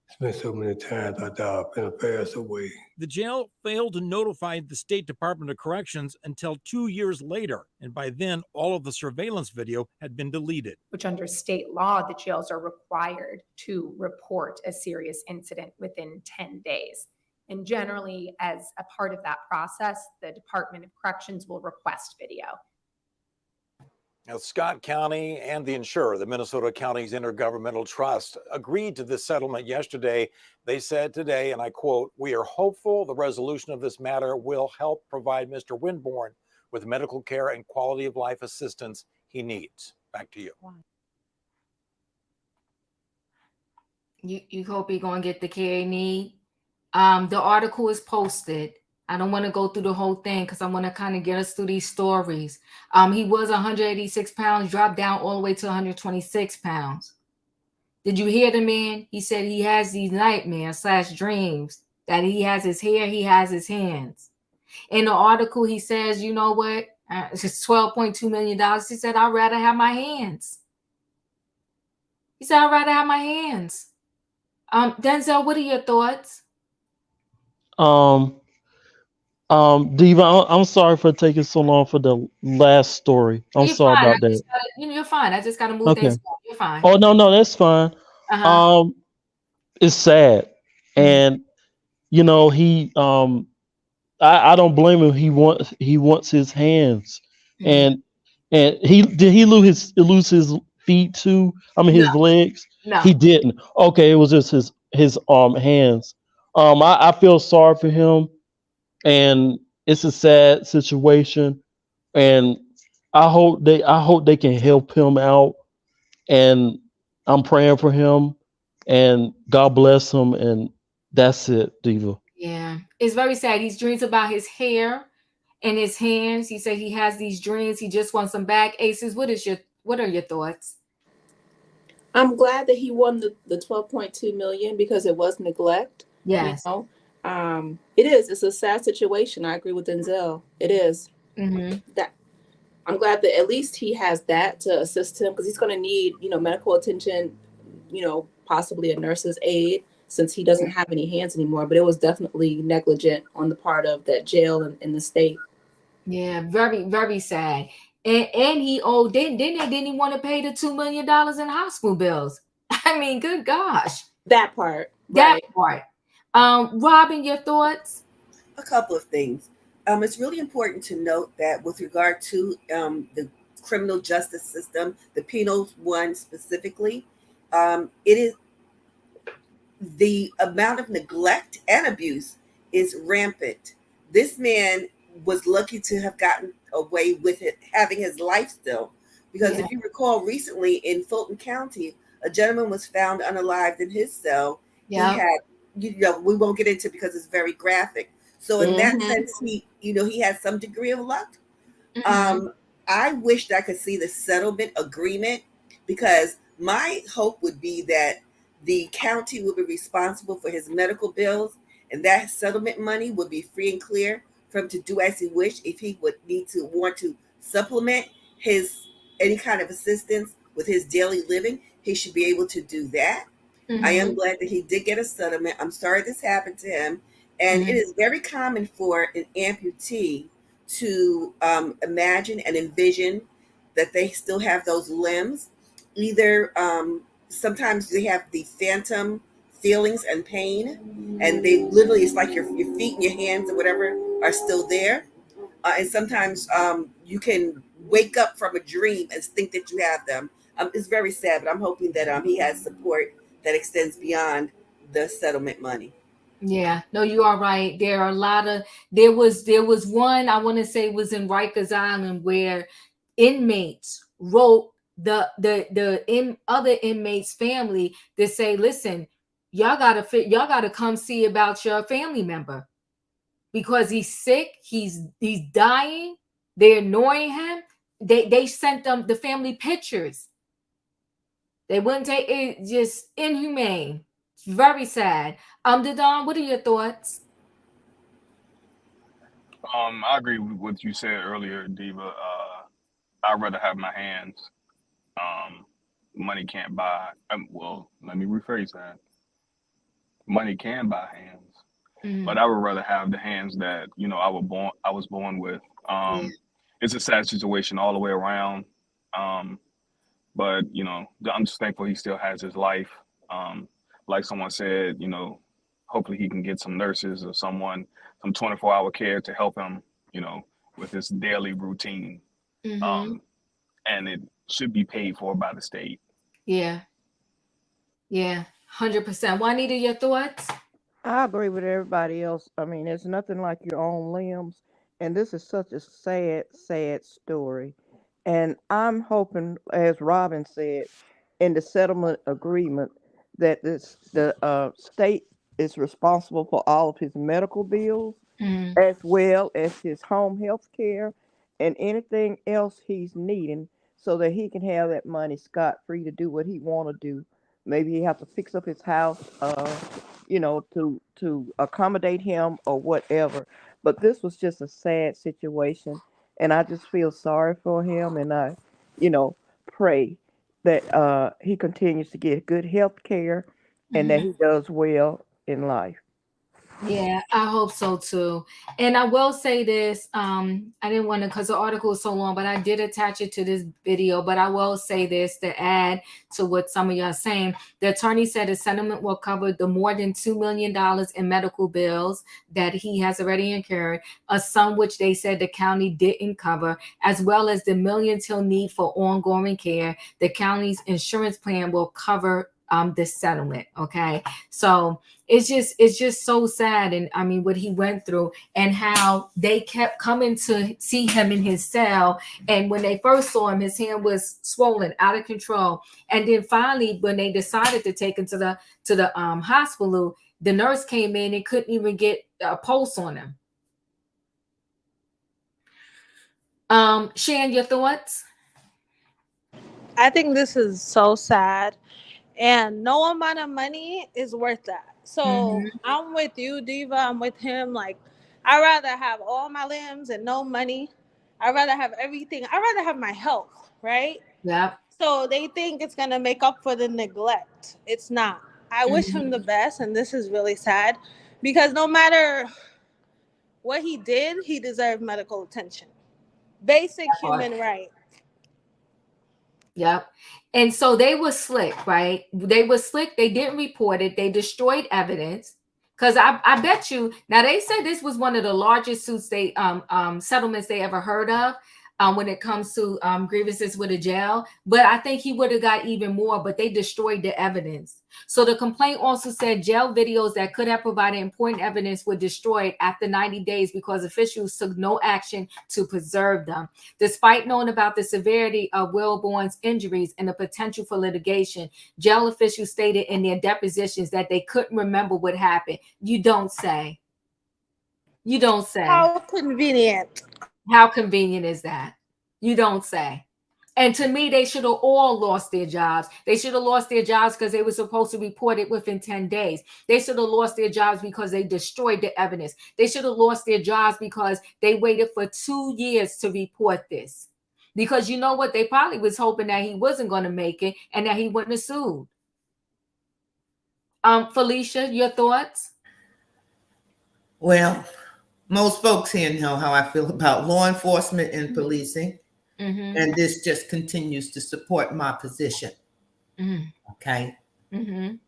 It's been so many times I thought I'd been passed away. The jail failed to notify the State Department of Corrections until 2 years later, and by then, all of the surveillance video had been deleted. Which under state law, the jails are required to report a serious incident within 10 days. And generally, as a part of that process, the Department of Corrections will request video. Now, Scott County and the insurer, the Minnesota Counties Intergovernmental Trust, agreed to this settlement yesterday. They said today, and I quote, "We are hopeful the resolution of this matter will help provide Mr. Winborn with medical care and quality of life assistance he needs." Back to you. You hope he's going to get the care he needs. The article is posted. I don't want to go through the whole thing because I want to kind of get us through these stories. He was 186 pounds, dropped down all the way to 126 pounds. Did you hear the man? He said he has these nightmares / dreams that he has his hair, he has his hands. In the article, he says, you know what? It's $12.2 million. He said, I'd rather have my hands. He said, I'd rather have my hands. Denzel, what are your thoughts? Diva, I'm sorry for taking so long for the last story. I'm You're sorry fine. about that. You're fine. I just got to move Okay. things on. You're fine. Oh no, that's fine. It's sad, and you know I don't blame him. He wants his hands, and he lose his feet too. I mean his legs. No. He didn't. Okay, it was just his hands. I feel sorry for him, and it's a sad situation, and I hope they can help him out, and I'm praying for him, and God bless him, and that's it, Diva. Yeah, it's very sad. He dreams about his hair and his hands. He said he has these dreams. He just wants them back. Aces, what are your thoughts? I'm glad that he won the 12.2 million because it was neglect. Yes. You know? It's a sad situation. I agree with Denzel. It is. That I'm glad that at least he has that to assist him because he's going to need, medical attention, possibly a nurse's aid since he doesn't have any hands anymore. But it was definitely negligent on the part of that jail and the state. Yeah, very, very sad. And he owed, didn't he want to pay the $2 million in hospital bills? I mean, good gosh. That part. That part. Robin, your thoughts? A couple of things. It's really important to note that with regard to the criminal justice system, the penal one specifically, it is the amount of neglect and abuse is rampant. This man was lucky to have gotten away with it, having his life still. Because if you recall, recently in Fulton County, a gentleman was found unalived in his cell. Yeah. He had, we won't get into it because it's very graphic. So in that sense, he had some degree of luck. I wished I could see the settlement agreement because my hope would be that the county would be responsible for his medical bills and that settlement money would be free and clear for him to do as he wished. If he would want to supplement his any kind of assistance with his daily living, he should be able to do that. I am glad that he did get a settlement. I'm sorry this happened to him. And it is very common for an amputee to imagine and envision that they still have those limbs. Either sometimes they have the phantom feelings and pain, and they literally, it's like your feet and your hands and whatever are still there. And sometimes you can wake up from a dream and think that you have them. It's very sad, but I'm hoping that he has support that extends beyond the settlement money. Yeah, no, you are right. There are a lot of, there was one, I want to say was in Rikers Island where inmates wrote the other inmates' family to say, listen, y'all gotta come see about your family member because he's sick, he's dying, they're annoying him. They sent them the family pictures. They wouldn't take it, just inhumane. It's very sad. Dadon, what are your thoughts? I agree with what you said earlier, Diva. I'd rather have my hands. Money can't buy. Well, let me rephrase that. money can buy hands, but I would rather have the hands that I was born with. It's a sad situation all the way around, but I'm just thankful he still has his life. Like someone said, hopefully he can get some nurses or some 24-hour care to help him, with his daily routine. And it should be paid for by the state. Yeah. 100%. Juanita, your thoughts? I agree with everybody else. I mean, it's nothing like your own limbs. And this is such a sad, sad story. And I'm hoping, as Robin said, in the settlement agreement, that the state is responsible for all of his medical bills, as well as his home health care and anything else he's needing, so that he can have that money scot-free to do what he want to do. Maybe he have to fix up his house, to accommodate him or whatever. But this was just a sad situation, and I just feel sorry for him, and I, pray that he continues to get good health care and that he does well in life. Yeah, I hope so too. And I will say this, I didn't want to, because the article is so long, but I did attach it to this video. But I will say this to add to what some of y'all are saying. The attorney said the settlement will cover the more than $2 million in medical bills that he has already incurred, a sum which they said the county didn't cover, as well as the millions he'll need for ongoing care. The county's insurance plan will cover the settlement. Okay, so it's just so sad. And I mean, what he went through and how they kept coming to see him in his cell. And when they first saw him, his hand was swollen, out of control. And then finally, when they decided to take him to the hospital, the nurse came in and couldn't even get a pulse on him. Shan, your thoughts? I think this is so sad, and no amount of money is worth that. So I'm with you, Diva. I'm with him. Like, I'd rather have all my limbs and no money. I'd rather have everything. I'd rather have my health, right? Yeah. So they think it's going to make up for the neglect. It's not. I wish him the best, and this is really sad, because no matter what he did, he deserved medical attention. Basic human right. Yep. And so they were slick, right? They were slick. They didn't report it. They destroyed evidence. Because I bet you, now they said this was one of the largest suits settlements they ever heard of when it comes to grievances with a jail. But I think he would have got even more, but they destroyed the evidence. So the complaint also said jail videos that could have provided important evidence were destroyed after 90 days because officials took no action to preserve them. Despite knowing about the severity of Wilborn's injuries and the potential for litigation, jail officials stated in their depositions that they couldn't remember what happened. You don't say. You don't say. How convenient. How convenient is that? You don't say. And to me, they should have all lost their jobs. They should have lost their jobs because they were supposed to report it within 10 days. They should have lost their jobs because they destroyed the evidence. They should have lost their jobs because they waited for 2 years to report this. Because you know what? They probably was hoping that he wasn't going to make it and that he wouldn't have sued. Felicia, your thoughts? Well, most folks here know how I feel about law enforcement and policing. And this just continues to support my position. Okay. And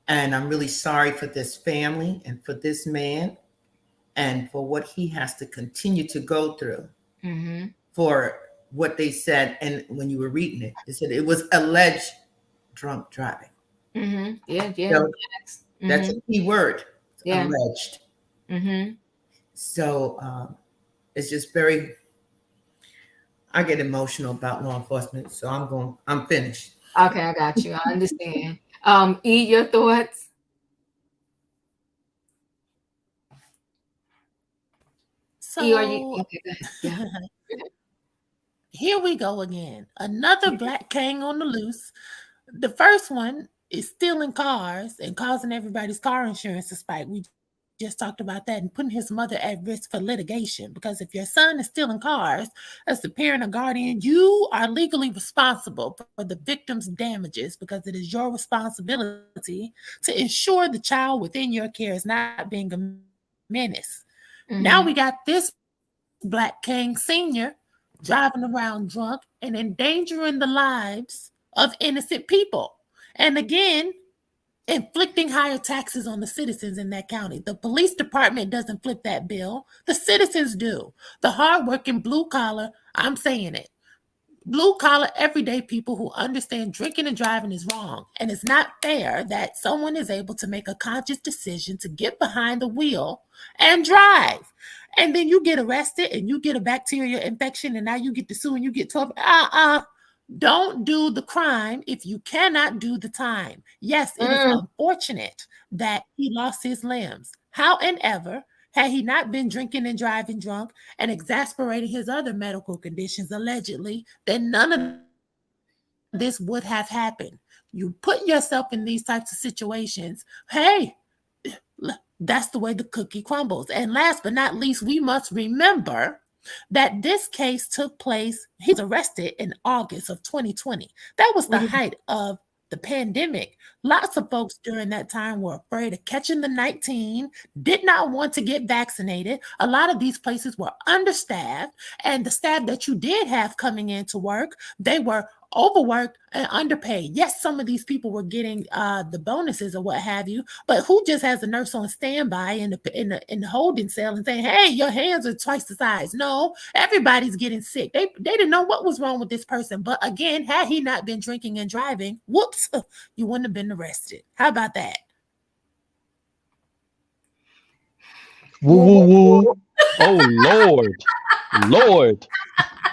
I'm really sorry for this family and for this man and for what he has to continue to go through for what they said. And when you were reading it, they said it was alleged drunk driving. Yeah. So that's a key word. Yeah. Alleged. So it's just very, I get emotional about law enforcement, so I'm finished. Okay, I got you. I understand. E, your thoughts? So E, are you okay? Yeah. Here we go again. Another black king on the loose. The first one is stealing cars and causing everybody's car insurance to spike. We just talked about that, and putting his mother at risk for litigation. Because if your son is stealing cars, as the parent or guardian, you are legally responsible for the victim's damages, because it is your responsibility to ensure the child within your care is not being a menace. Now we got this Black King Sr. driving around drunk and endangering the lives of innocent people. And again, inflicting higher taxes on the citizens in that county. The police department doesn't flip that bill. The citizens do. The hardworking blue collar, I'm saying it, blue collar, everyday people who understand drinking and driving is wrong. And it's not fair that someone is able to make a conscious decision to get behind the wheel and drive. And then you get arrested and you get a bacterial infection, and now you get to sue and you get 12. Don't do the crime if you cannot do the time. Yes, it is unfortunate that he lost his limbs. However, had he not been drinking and driving drunk and exasperating his other medical conditions, allegedly, then none of this would have happened. You put yourself in these types of situations. Hey, that's the way the cookie crumbles. And last but not least, we must remember that this case took place, he was arrested in August of 2020. That was the height of the pandemic. Lots of folks during that time were afraid of catching the 19, did not want to get vaccinated. A lot of these places were understaffed, and the staff that you did have coming into work, they were overworked and underpaid. Yes, some of these people were getting the bonuses or what have you, but who just has a nurse on standby in the holding cell and saying, "Hey, your hands are twice the size"? No, everybody's getting sick. They didn't know what was wrong with this person. But again, had he not been drinking and driving, whoops, you wouldn't have been arrested. How about that? Woo, woo, woo. Oh, Lord. Lord.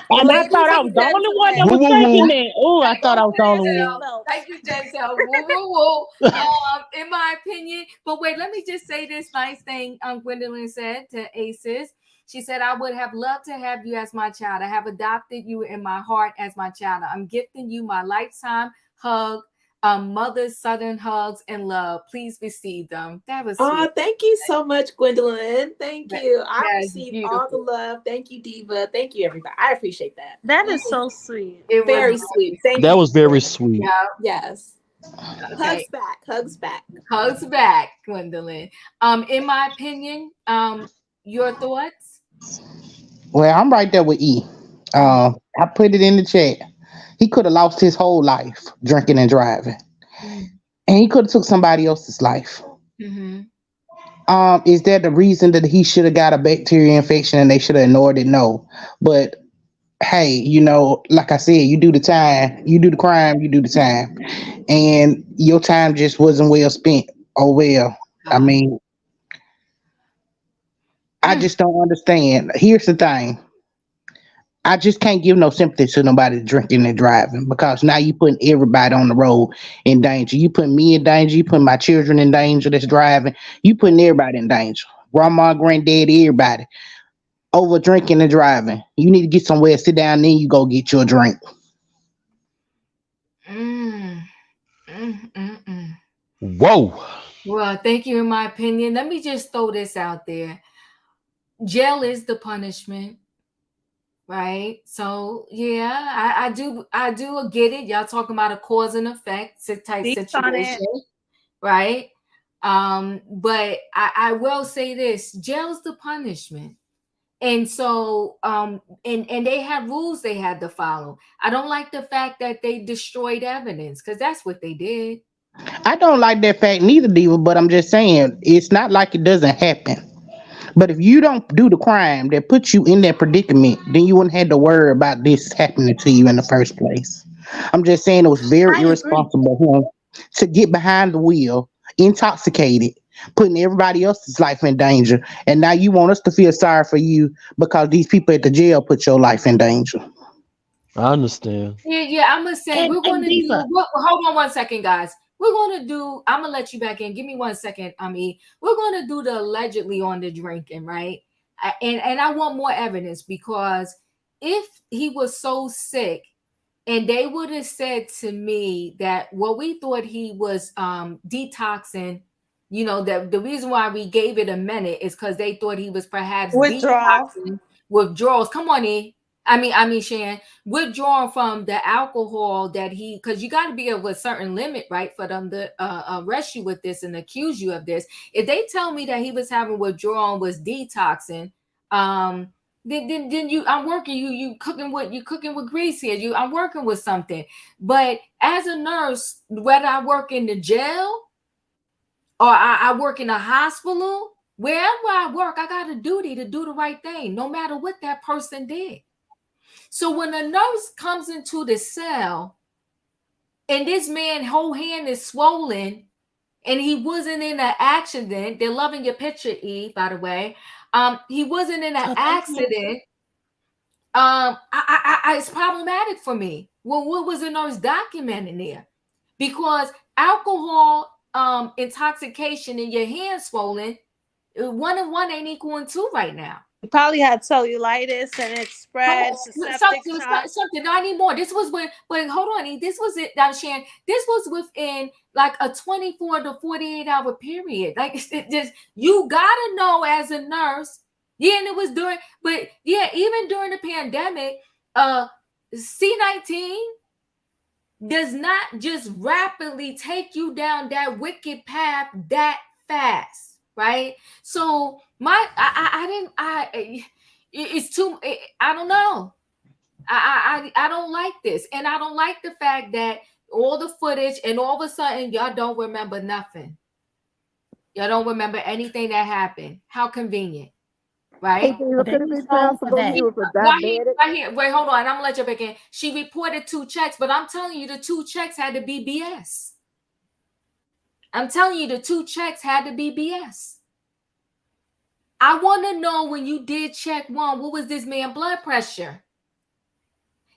And I thought I was the only one that was thinking that. Oh, I thought I was the only one. Thank you, Denzel. Woo, woo, woo. In my opinion, but wait, let me just say this nice thing Gwendolyn said to Aces. She said, "I would have loved to have you as my child. I have adopted you in my heart as my child. I'm gifting you my lifetime hug. Mother's Southern hugs and love. Please receive them." That was sweet. Thank you so much, Gwendolyn. Thank you. I Yes, received beautiful. all the love. Thank you, Diva. Thank you, everybody. I appreciate that. That is so sweet. It very sweet. Thank you. That was very sweet. Yeah. Yes. Okay. Hugs back. Hugs back. Hugs back, Gwendolyn. In my opinion, your thoughts? Well, I'm right there with E. I put it in the chat. He could have lost his whole life drinking and driving, and he could have took somebody else's life. Is that the reason that he should have got a bacteria infection and they should have ignored it? No. But hey, you know, like I said, you do the time, you do the crime, you do the time, and your time just wasn't well spent. Oh well. I mean, I just don't understand. Here's the thing. I just can't give no sympathy to nobody drinking and driving, because now you putting everybody on the road in danger. You putting me in danger. You putting my children in danger that's driving. You putting everybody in danger. Grandma, granddad, everybody. Over drinking and driving. You need to get somewhere, sit down, then you go get your drink. Whoa. Well, thank you. In my opinion, let me just throw this out there. Jail is the punishment. Right. So yeah, I do get it. Y'all talking about a cause and effect type situation. Right. But I will say this: jail's the punishment. And so and they have rules they had to follow. I don't like the fact that they destroyed evidence, because that's what they did. I don't like that fact neither, Diva, but I'm just saying it's not like it doesn't happen. But if you don't do the crime that puts you in that predicament, then you wouldn't have to worry about this happening to you in the first place. I'm just saying it was very irresponsible of him to get behind the wheel, intoxicated, putting everybody else's life in danger. And now you want us to feel sorry for you because these people at the jail put your life in danger. I understand. Yeah, I'm gonna say we're gonna do. Hold on one second, guys. We're gonna do. I'm gonna let you back in. Give me 1 second. We're gonna do the allegedly on the drinking, right? And I want more evidence, because if he was so sick, and they would have said to me that, well, we thought he was detoxing You know, the reason why we gave it a minute is because they thought he was perhaps Withdrawals. detoxing, withdrawals. Come on, E. I mean, Shan, withdrawing from the alcohol that he, because you got to be of a certain limit, right, for them to arrest you with this and accuse you of this. If they tell me that he was having withdrawal, was detoxing, then you, I'm working you cooking with grease here. I'm working with something. But as a nurse, whether I work in the jail or I work in a hospital, wherever I work, I got a duty to do the right thing, no matter what that person did. So when a nurse comes into the cell and this man's whole hand is swollen and he wasn't in an accident, they're loving your picture, E, by the way. He wasn't in an accident. It's problematic for me. Well, what was the nurse documenting there? Because alcohol intoxication and your hand swollen, 1 and 1 ain't equaling 2 right now. He probably had cellulitis and it spread. Something. I need more. This was when hold on, this was it. I'm sharing. This was within like a 24 to 48 hour period. Like just you gotta know as a nurse. Yeah, and it was during, but yeah, even during the pandemic, C-19 does not just rapidly take you down that wicked path that fast, right? So it's too, I don't know. I don't like this. And I don't like the fact that all the footage and all of a sudden y'all don't remember nothing. Y'all don't remember anything that happened. How convenient. Right? Could it be possible he was a diabetic? Right here. Wait, hold on. I'm gonna let you back in. She reported 2 checks, but I'm telling you the 2 checks had to be BS. I'm telling you the 2 checks had to be BS. I want to know when you did check 1, what was this man's blood pressure?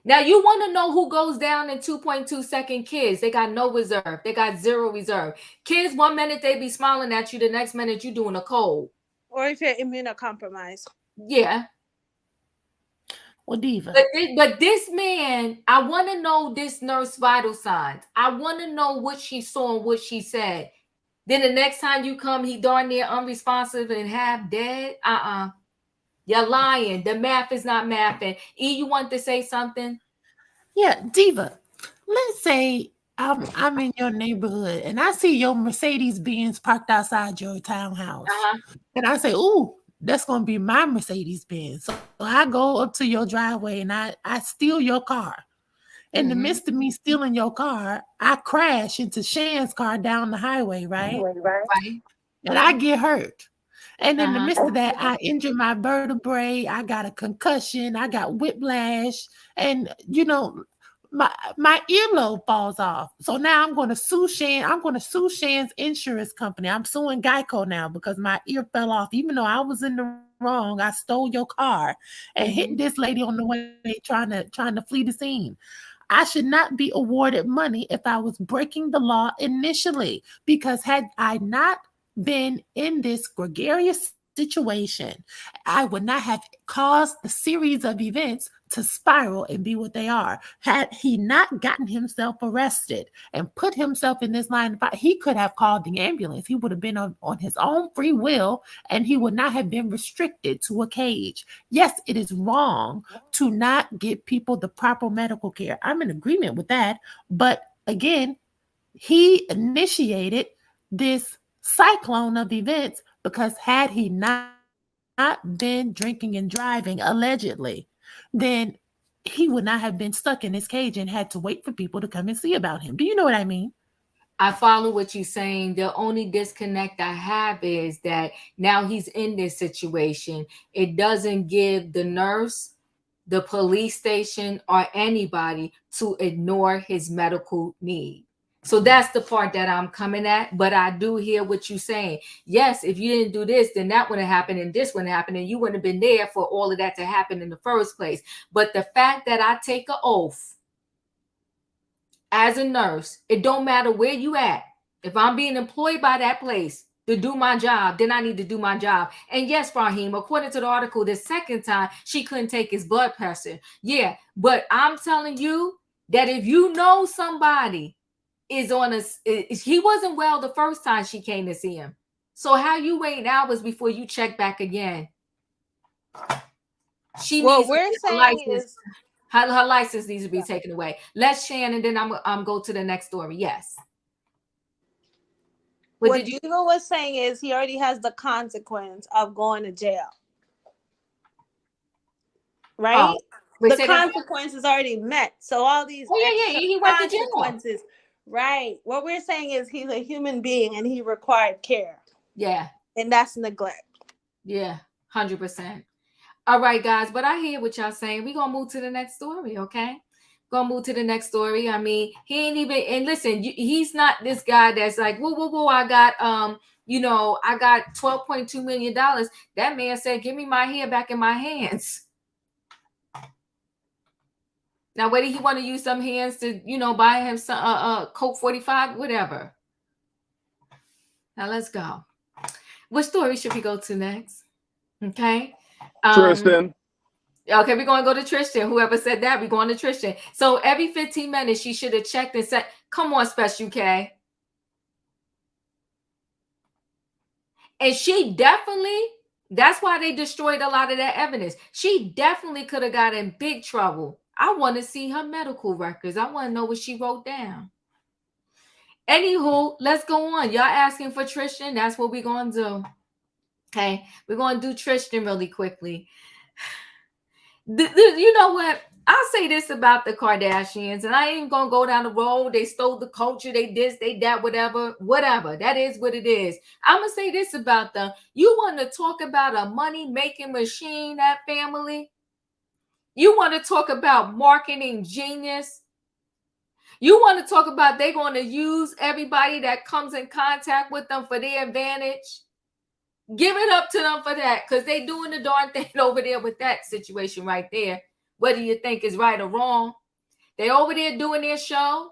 Now you want to know who goes down in 2.2 second? Kids. They got no reserve. They got 0 reserve. Kids, 1 minute they be smiling at you, the next minute you doing a cold. Or if you're immunocompromised. Yeah. Well, Diva. But this man, I want to know this nurse vital signs. I want to know what she saw and what she said. Then the next time you come, he darn near unresponsive and half dead. You're lying. The math is not mathing. E, you want to say something? Yeah, Diva. Let's say I'm in your neighborhood and I see your Mercedes-Benz parked outside your townhouse. And I say, ooh, that's going to be my Mercedes-Benz. So I go up to your driveway and I steal your car. In the midst of me stealing your car, I crash into Shan's car down the highway, right? Right. And I get hurt. And in the midst of that, I injure my vertebrae. I got a concussion. I got whiplash. And, you know, my earlobe falls off. So now I'm going to sue Shan. I'm going to sue Shan's insurance company. I'm suing Geico now because my ear fell off. Even though I was in the wrong, I stole your car and hit this lady on the way trying to flee the scene. I should not be awarded money if I was breaking the law initially, because had I not been in this gregarious situation, I would not have caused the series of events to spiral and be what they are. Had he not gotten himself arrested and put himself in this line of fire, he could have called the ambulance. He would have been on his own free will, and he would not have been restricted to a cage. Yes, it is wrong to not give people the proper medical care. I'm in agreement with that. But again, he initiated this cyclone of events because had he not been drinking and driving, allegedly, then he would not have been stuck in his cage and had to wait for people to come and see about him. Do you know what I mean? I follow what you're saying. The only disconnect I have is that now he's in this situation. It doesn't give the nurse, the police station, or anybody to ignore his medical need. So that's the part that I'm coming at. But I do hear what you're saying. Yes, if you didn't do this, then that would have happened and this wouldn't happen. And you wouldn't have been there for all of that to happen in the first place. But the fact that I take an oath as a nurse, it don't matter where you at. If I'm being employed by that place to do my job, then I need to do my job. And yes, Raheem, according to the article, the second time she couldn't take his blood pressure. Yeah, but I'm telling you that if you know somebody is on he wasn't well the first time she came to see him. So how you waiting hours before you check back again? She What needs we're a saying license. is Her license needs to be taken away. Let's Shannon, then I'm go to the next story. Yes. What Diva was saying is he already has the consequence of going to jail. Right? The consequence is already met. So all these extra he went to jail. consequences. Right. What we're saying is he's a human being and he required care. Yeah. And that's neglect. Yeah, 100%. All right, guys, but I hear what y'all saying. We're going to move to the next story, okay? Gonna move to the next story. I mean, he ain't even, and listen, he's not this guy that's like, whoa, I got, I got $12.2 million. That man said, give me my hair back in my hands. Now, whether he want to use some hands to, buy him some Coke 45, whatever. Now, let's go. What story should we go to next? Okay. Tristan. Okay, we're going to go to Tristian. Whoever said that, we're going to Tristian. So every 15 minutes, she should have checked and said, come on, Special K. And she definitely, that's why they destroyed a lot of that evidence. She definitely could have got in big trouble. I want to see her medical records. I want to know what she wrote down. Anywho, let's go on. Y'all asking for Tristian. That's what we're going to do. Okay, we're going to do Tristian really quickly. You know what? I'll say this about the Kardashians, and I ain't gonna go down the road. They stole the culture, they this, they that, whatever. That is what it is. I'm gonna say this about them. You want to talk about a money-making machine, that family? You want to talk about marketing genius? You want to talk about they're going to use everybody that comes in contact with them for their advantage? Give it up to them for that, because they doing the darn thing over there with that situation right there. Whether you think is right or wrong, they over there doing their show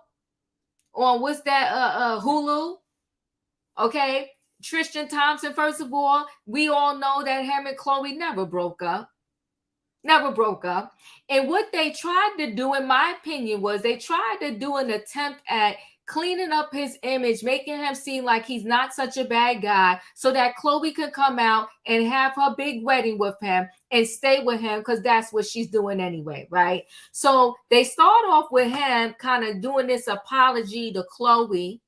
on what's that Hulu. Okay, Tristian Thompson. First of all, we all know that him and Khloe never broke up. And what they tried to do, in my opinion, was they tried to do an attempt at cleaning up his image, making him seem like he's not such a bad guy, so that Khloe could come out and have her big wedding with him and stay with him, because that's what she's doing anyway, right? So they start off with him kind of doing this apology to Khloe,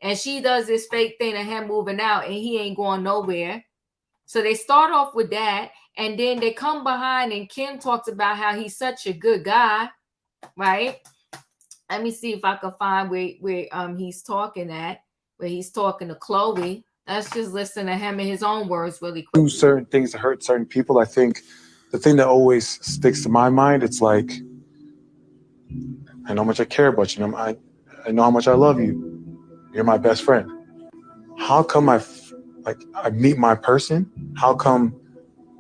and she does this fake thing of him moving out, and he ain't going nowhere. So they start off with that, and then they come behind, and Kim talks about how he's such a good guy, right? Let me see if I can find where he's talking at, where he's talking to Khloe. Let's just listen to him in his own words really quick. Do certain things to hurt certain people. I think the thing that always sticks to my mind, it's like, I know how much I care about you. I know how much I love you. You're my best friend. How come I meet my person? How come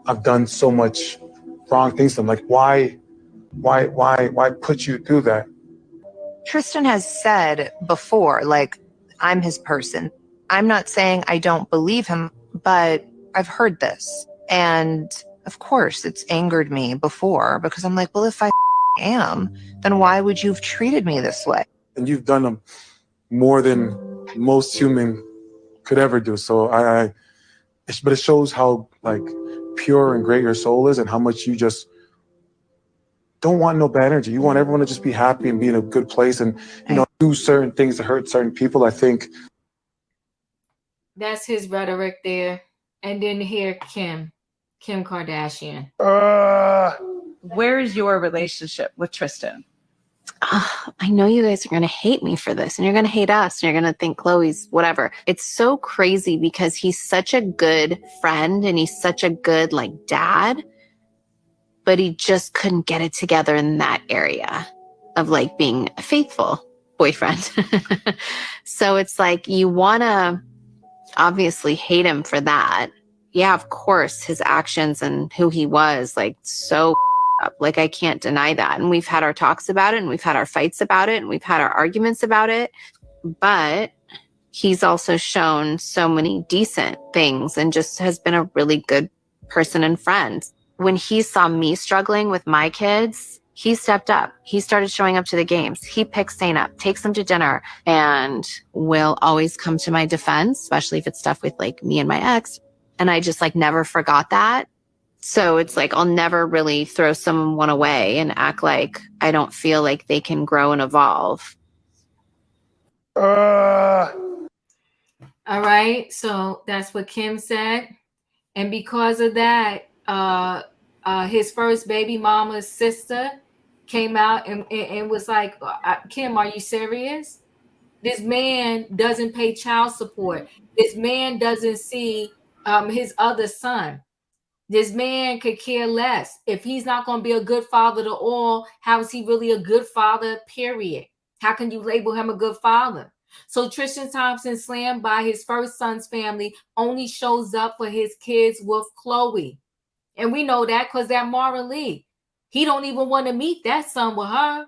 I've done so much wrong things to them? Like, why put you through that? Tristian has said before, like, I'm his person. I'm not saying I don't believe him, but I've heard this. And of course, it's angered me before, because I'm like, well, if I am, then why would you have treated me this way? And you've done them more than most human could ever do. So but it shows how like pure and great your soul is, and how much you just don't want no bad energy. You want everyone to just be happy and be in a good place, and do certain things to hurt certain people. I think that's his rhetoric there. And then here, Kim Kardashian. Where is your relationship with Tristian? I know you guys are going to hate me for this, and you're going to hate us, and you're going to think Chloe's whatever. It's so crazy because he's such a good friend and he's such a good dad, but he just couldn't get it together in that area of being a faithful boyfriend. So it's like, you want to obviously hate him for that. Yeah, of course, his actions and who he was, so up. I can't deny that. And we've had our talks about it, and we've had our fights about it, and we've had our arguments about it. But he's also shown so many decent things and just has been a really good person and friend. When he saw me struggling with my kids, He stepped up. He started showing up to the games. He picks Zane up, takes him to dinner, and will always come to my defense, especially if it's stuff with like me and my ex. And I just like never forgot that. So it's like I'll never really throw someone away and act like I don't feel like they can grow and evolve. All right, so that's what Kim said. And because of that, his first baby mama's sister came out and was like, Kim, are you serious? This man doesn't pay child support. This man doesn't see his other son. This man could care less. If he's not going to be a good father to all, how is he really a good father, period? How can you label him a good father? So Tristian Thompson, slammed by his first son's family, only shows up for his kids with Chloe. And we know that because that Mara Lee, he don't even want to meet that son with her.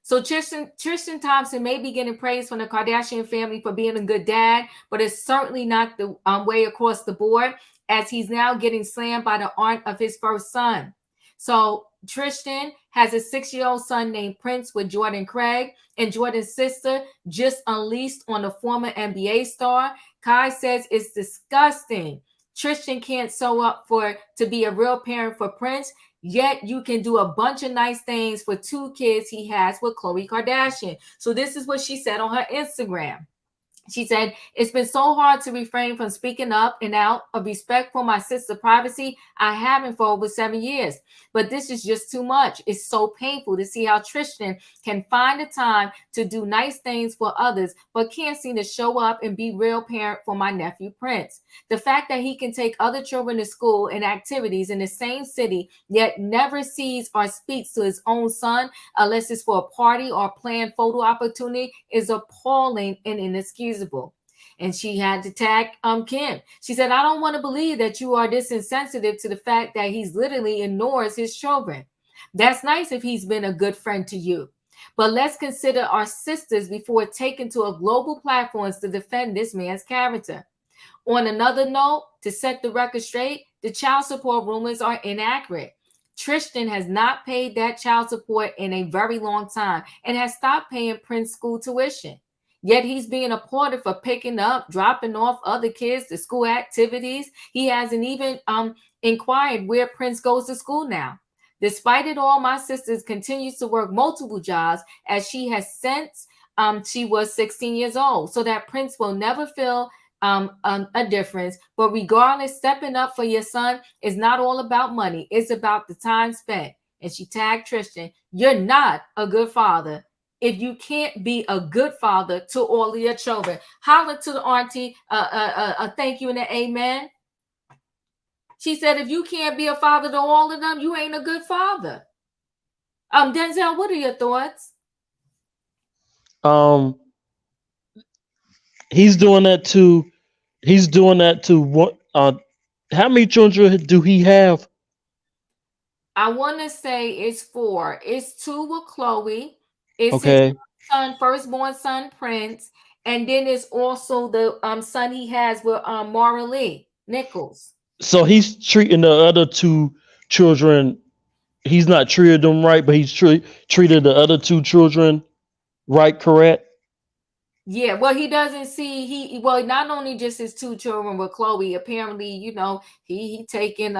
So Tristian Thompson may be getting praise from the Kardashian family for being a good dad, but it's certainly not the way across the board, as he's now getting slammed by the aunt of his first son. So Tristian has a 6-year-old son named Prince with Jordan Craig, and Jordan's sister just unleashed on the former NBA star. Kai says it's disgusting. Tristian can't sew up to be a real parent for Prince, yet you can do a bunch of nice things for 2 kids he has with Khloe Kardashian. So this is what she said on her Instagram. She said, it's been so hard to refrain from speaking up and out of respect for my sister's privacy. I haven't for over 7 years, but this is just too much. It's so painful to see how Tristian can find the time to do nice things for others, but can't seem to show up and be real parent for my nephew, Prince. The fact that he can take other children to school and activities in the same city, yet never sees or speaks to his own son unless it's for a party or a planned photo opportunity is appalling and inexcusable. And she had to tag Kim. She said, I don't want to believe that you are this insensitive to the fact that he's literally ignores his children. That's nice if he's been a good friend to you. But let's consider our sisters before taking to a global platforms to defend this man's character. On another note, to set the record straight, the child support rumors are inaccurate. Tristian has not paid that child support in a very long time and has stopped paying Prince school tuition. Yet he's being applauded for picking up, dropping off other kids to school activities. He hasn't even inquired where Prince goes to school now. Despite it all, my sister continues to work multiple jobs as she has since she was 16 years old, so that Prince will never feel a difference. But regardless, stepping up for your son is not all about money. It's about the time spent. And she tagged Tristian, you're not a good father if you can't be a good father to all of your children. Holler to the auntie, a thank you and an amen. She said, if you can't be a father to all of them, you ain't a good father. Denzel, what are your thoughts? He's doing that to what? How many children do he have? I want to say it's 4. It's 2 with Chloe. It's Okay. his firstborn son, Prince. And then it's also the son he has with Mara Lee Nichols. So he's treating the other 2 children. He's not treated them right, but he's treated the other 2 children right, correct? Yeah, well, he doesn't see not only just his 2 children with Chloe. Apparently, he taking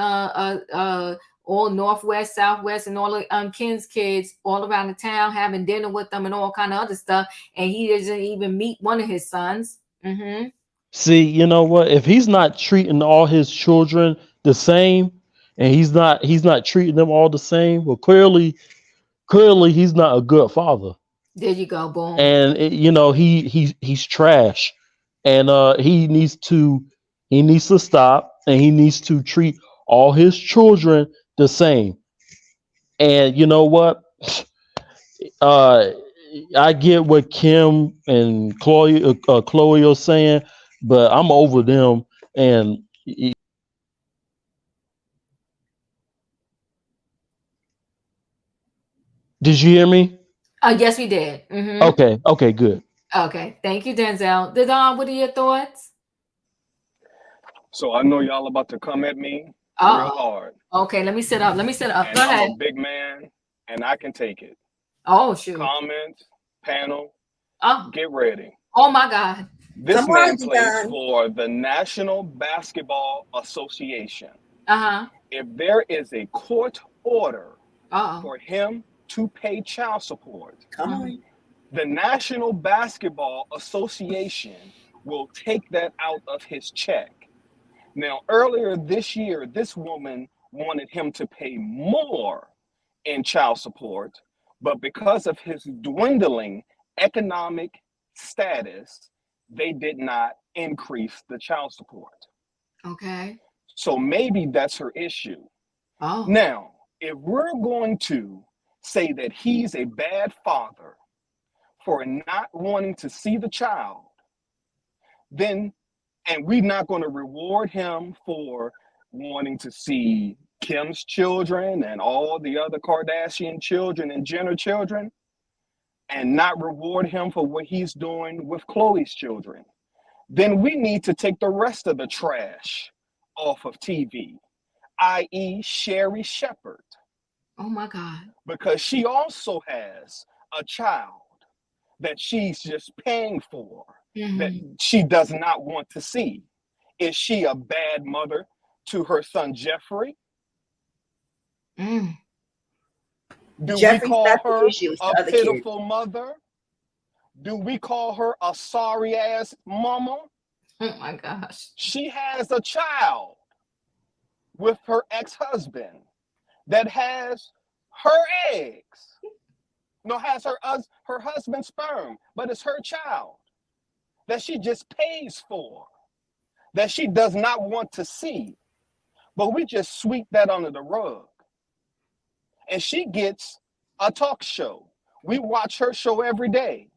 all Northwest, Southwest, and all of Ken's kids all around the town, having dinner with them and all kind of other stuff. And he doesn't even meet one of his sons. Mm-hmm. See, you know what? If he's not treating all his children the same, and he's not treating them all the same, well, clearly he's not a good father. There you go, boom. And he's trash, and he needs to stop, and he needs to treat all his children the same. And you know what? I get what Kim and Chloe are saying, but I'm over them. And did you hear me? Yes, we did. Mm-hmm. Okay, good. Okay, thank you, Denzel. Dedon, what are your thoughts? So I know y'all about to come at me real hard. Okay, let me sit up. Go I'm ahead. a big man. and I can take it. Oh, shoot. Comments, panel, Oh. get ready. Oh, my God. This Come man on, plays Dion. for the National Basketball Association. Uh-huh. If there is a court order Uh-oh. for him to pay child support, Come on. the National Basketball Association will take that out of his check. Now, earlier this year, this woman wanted him to pay more in child support, but because of his dwindling economic status, they did not increase the child support. Okay. So maybe that's her issue. Oh. Now, if we're going to say that he's a bad father for not wanting to see the child, then, and we're not going to reward him for wanting to see Kim's children and all the other Kardashian children and Jenner children, and not reward him for what he's doing with Khloe's children, then we need to take the rest of the trash off of TV, i.e. Sherry Shepherd. Oh, my God. Because she also has a child that she's just paying for, that she does not want to see. Is she a bad mother to her son Jeffrey? Do Jeffrey's we call not the her issue, it's the a other kids. pitiful mother? Do we call her a sorry ass mama? Oh my gosh. She has a child with her ex-husband that has her eggs. No, has her husband's sperm, but it's her child that she just pays for, that she does not want to see. But we just sweep that under the rug. And she gets a talk show. We watch her show every day.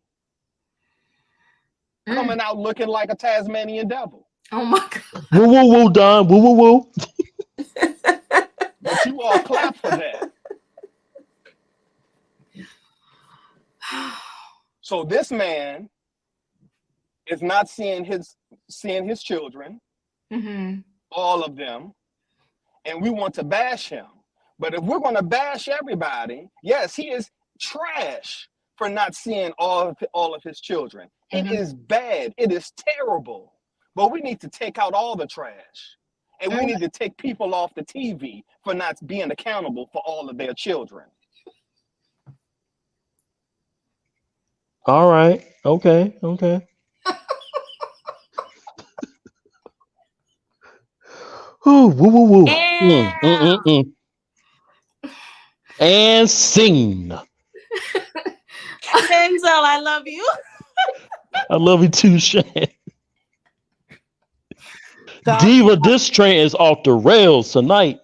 Coming out looking like a Tasmanian devil. Oh my God. Woo woo woo, Don. Woo woo woo. But you all clap for that. So this man is not seeing his children, all of them, and we want to bash him. But if we're going to bash everybody, yes, he is trash for not seeing all of his children. It is bad. It is terrible. But we need to take out all the trash. And we need to take people off the TV for not being accountable for all of their children. All right. Okay. Okay. Ooh, woo woo woo. And sing. Denzel, I love you. I love you too, Shan. Diva, this train is off the rails tonight.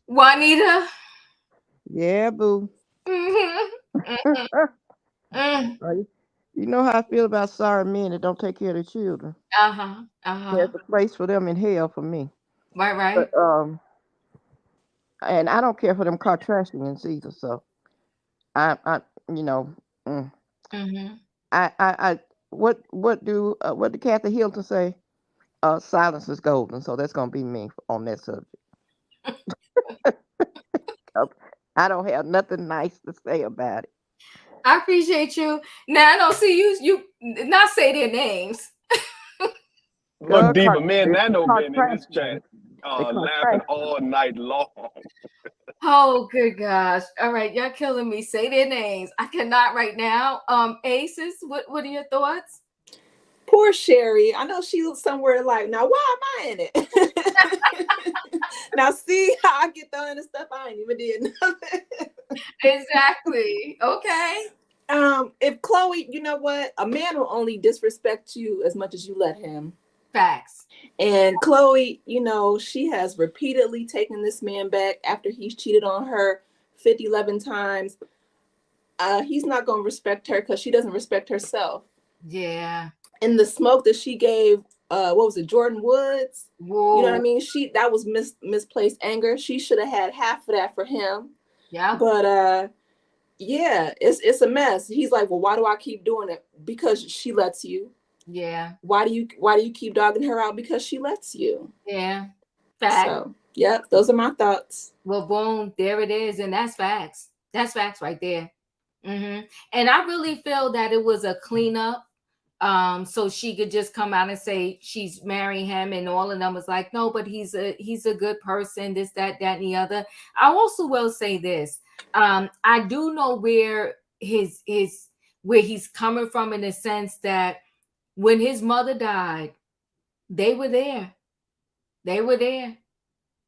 Juanita. Yeah, boo. You know how I feel about sorry men that don't take care of their children. There's a place for them in hell for me. Right. But, and I don't care for them Kardashians either. So, I what did Kathy Hilton say? Silence is golden. So that's gonna be me on that subject. I don't have nothing nice to say about it. I appreciate you. Now I don't see you not say their names. Look, Diva, man, Nano been in this chat laughing all night long. Oh, good gosh. All right, y'all killing me. Say their names. I cannot right now. Aces, what are your thoughts? Poor Sherry. I know she was somewhere like, now why am I in it? Now see how I get thrown into stuff I ain't even did nothing. Exactly. Okay. If Khloe, you know what? A man will only disrespect you as much as you let him. Facts. And Khloe, you know, she has repeatedly taken this man back after he's cheated on her 11 times. He's not going to respect her because she doesn't respect herself. Yeah. And the smoke that she gave, what was it, Jordan Woods? Whoa. You know what I mean? That was misplaced anger. She should have had half of that for him. Yeah. But yeah, it's a mess. He's like, well, why do I keep doing it? Because she lets you. Yeah. Why do you keep dogging her out? Because she lets you. Yeah. Fact. So Yep, those are my thoughts. Well, boom, there it is. And that's facts. That's facts right there. And I really feel that it was a cleanup. So she could just come out and say she's marrying him, and all of them was like, no, but he's a good person, this, that, and the other. I also will say this. I do know where where he's coming from, in the sense that when his mother died, they were there. They were there.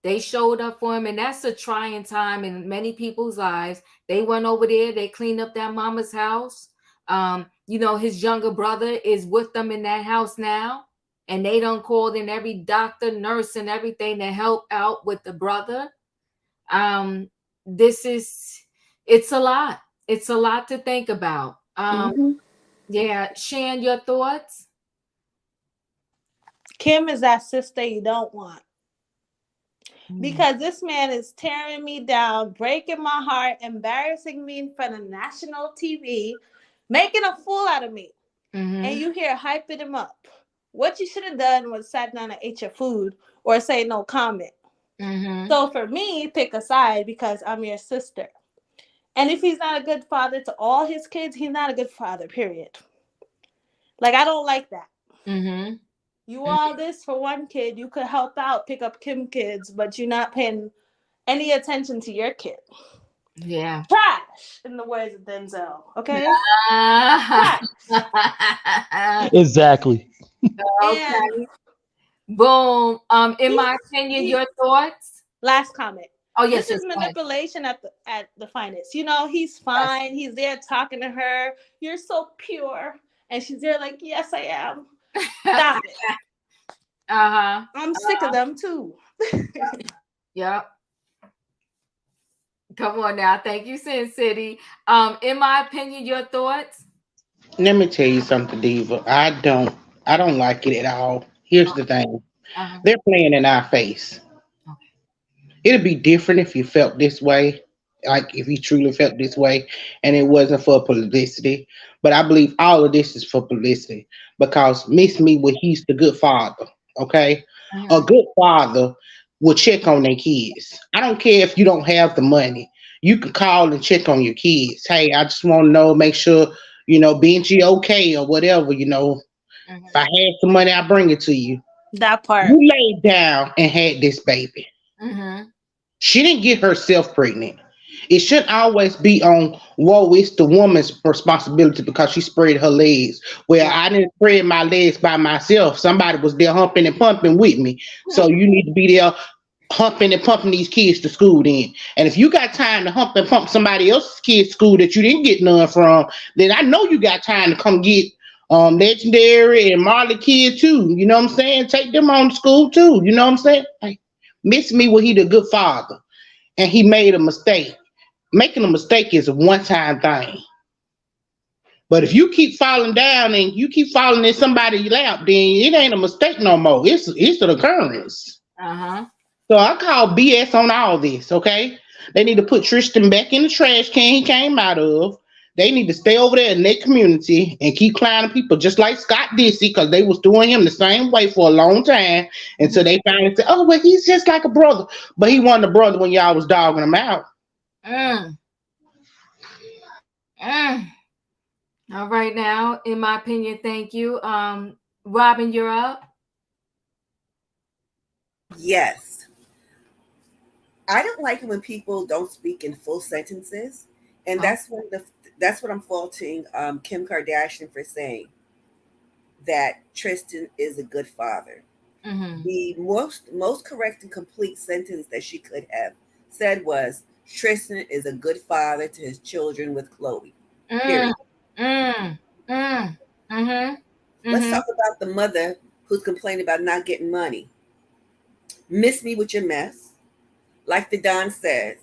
They showed up for him, and that's a trying time in many people's lives. They went over there, they cleaned up that mama's house. His younger brother is with them in that house now, and they done called in every doctor, nurse, and everything to help out with the brother. It's a lot. It's a lot to think about. Yeah, Shan, your thoughts? Kim is that sister you don't want. Because this man is tearing me down, breaking my heart, embarrassing me in front of national TV, making a fool out of me. And you here hyping him up. What you should have done was sat down and ate your food, or say no comment. So for me, pick a side, because I'm your sister. And if he's not a good father to all his kids, he's not a good father, period. Like, I don't like that. You all this for one kid, you could help out, pick up Kim kids, but you're not paying any attention to your kid. Yeah. Trash, in the words of Denzel. Okay? Exactly. Okay. Boom. In my opinion, your thoughts? Last comment. Oh, yes. This is manipulation at the finest. He's fine. He's there talking to her. You're so pure. And she's there like, yes, I am. Stop it. I'm sick of them too. Yep. Come on now. Thank you, Sin City. In my opinion, your thoughts? Let me tell you something, Diva. I don't like it at all. Here's the thing. They're playing in our face. It'd be different if you felt this way, like if you truly felt this way, and it wasn't for publicity. But I believe all of this is for publicity, because Miss Me, well, he's the good father. Okay, a good father will check on their kids. I don't care if you don't have the money. You can call and check on your kids. Hey, I just want to know, make sure Benji okay, or whatever. If I had some money, I bring it to you. That part. You laid down and had this baby. She didn't get herself pregnant. It shouldn't always be on, whoa, it's the woman's responsibility because she spread her legs. Well, I didn't spread my legs by myself. Somebody was there humping and pumping with me. So you need to be there humping and pumping these kids to school then. And if you got time to hump and pump somebody else's kids to school that you didn't get none from, then I know you got time to come get Legendary and Marley kid too. You know what I'm saying? Take them on to school too. You know what I'm saying? Like, Miss Me, well, he the good father, and he made a mistake. Making a mistake is a one-time thing. But if you keep falling down and you keep falling in somebody's lap, then it ain't a mistake no more. It's an occurrence. So I call BS on all this, okay? They need to put Tristian back in the trash can he came out of. They need to stay over there in their community and keep clowning people just like Scott Dissy, because they was doing him the same way for a long time until they finally said, oh, well, he's just like a brother. But he wasn't a brother when y'all was dogging him out. All right now, in my opinion, thank you. Robin, you're up. Yes. I don't like it when people don't speak in full sentences. And that's what I'm faulting Kim Kardashian for saying, that Tristian is a good father. The most correct and complete sentence that she could have said was, Tristian is a good father to his children with Chloe. Period. Let's talk about the mother who's complaining about not getting money. Miss me with your mess. Like the Don says,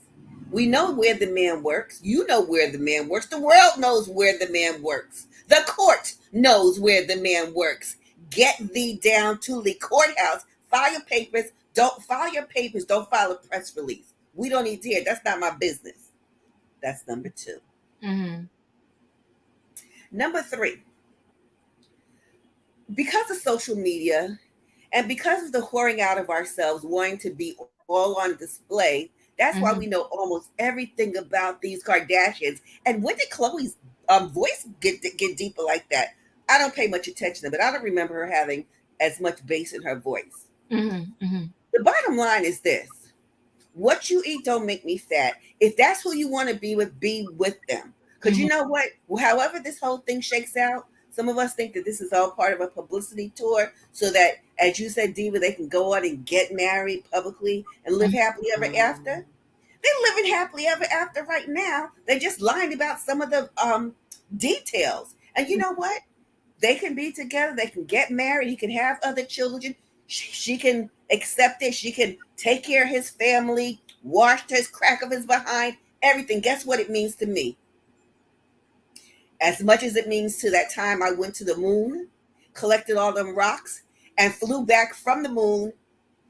we know where the man works. You know where the man works. The world knows where the man works. The court knows where the man works. Get thee down to the courthouse. File your papers. Don't file your papers. Don't file a press release. We don't need to hear. That's not my business. That's number 2. Number 3. Because of social media and because of the whoring out of ourselves, wanting to be all on display. That's why we know almost everything about these Kardashians. And when did Khloe's voice get deeper like that? I don't pay much attention to it, but I don't remember her having as much bass in her voice. The bottom line is this: what you eat don't make me fat. If that's who you want to be with them. Because you know what? However this whole thing shakes out, some of us think that this is all part of a publicity tour so that, as you said, Diva, they can go on and get married publicly and live happily ever after. They're living happily ever after right now. They just lied about some of the details. And you know what? They can be together. They can get married. He can have other children. She can accept it. She can take care of his family, wash his crack of his behind, everything. Guess what it means to me? As much as it means to that time I went to the moon, collected all them rocks, and flew back from the moon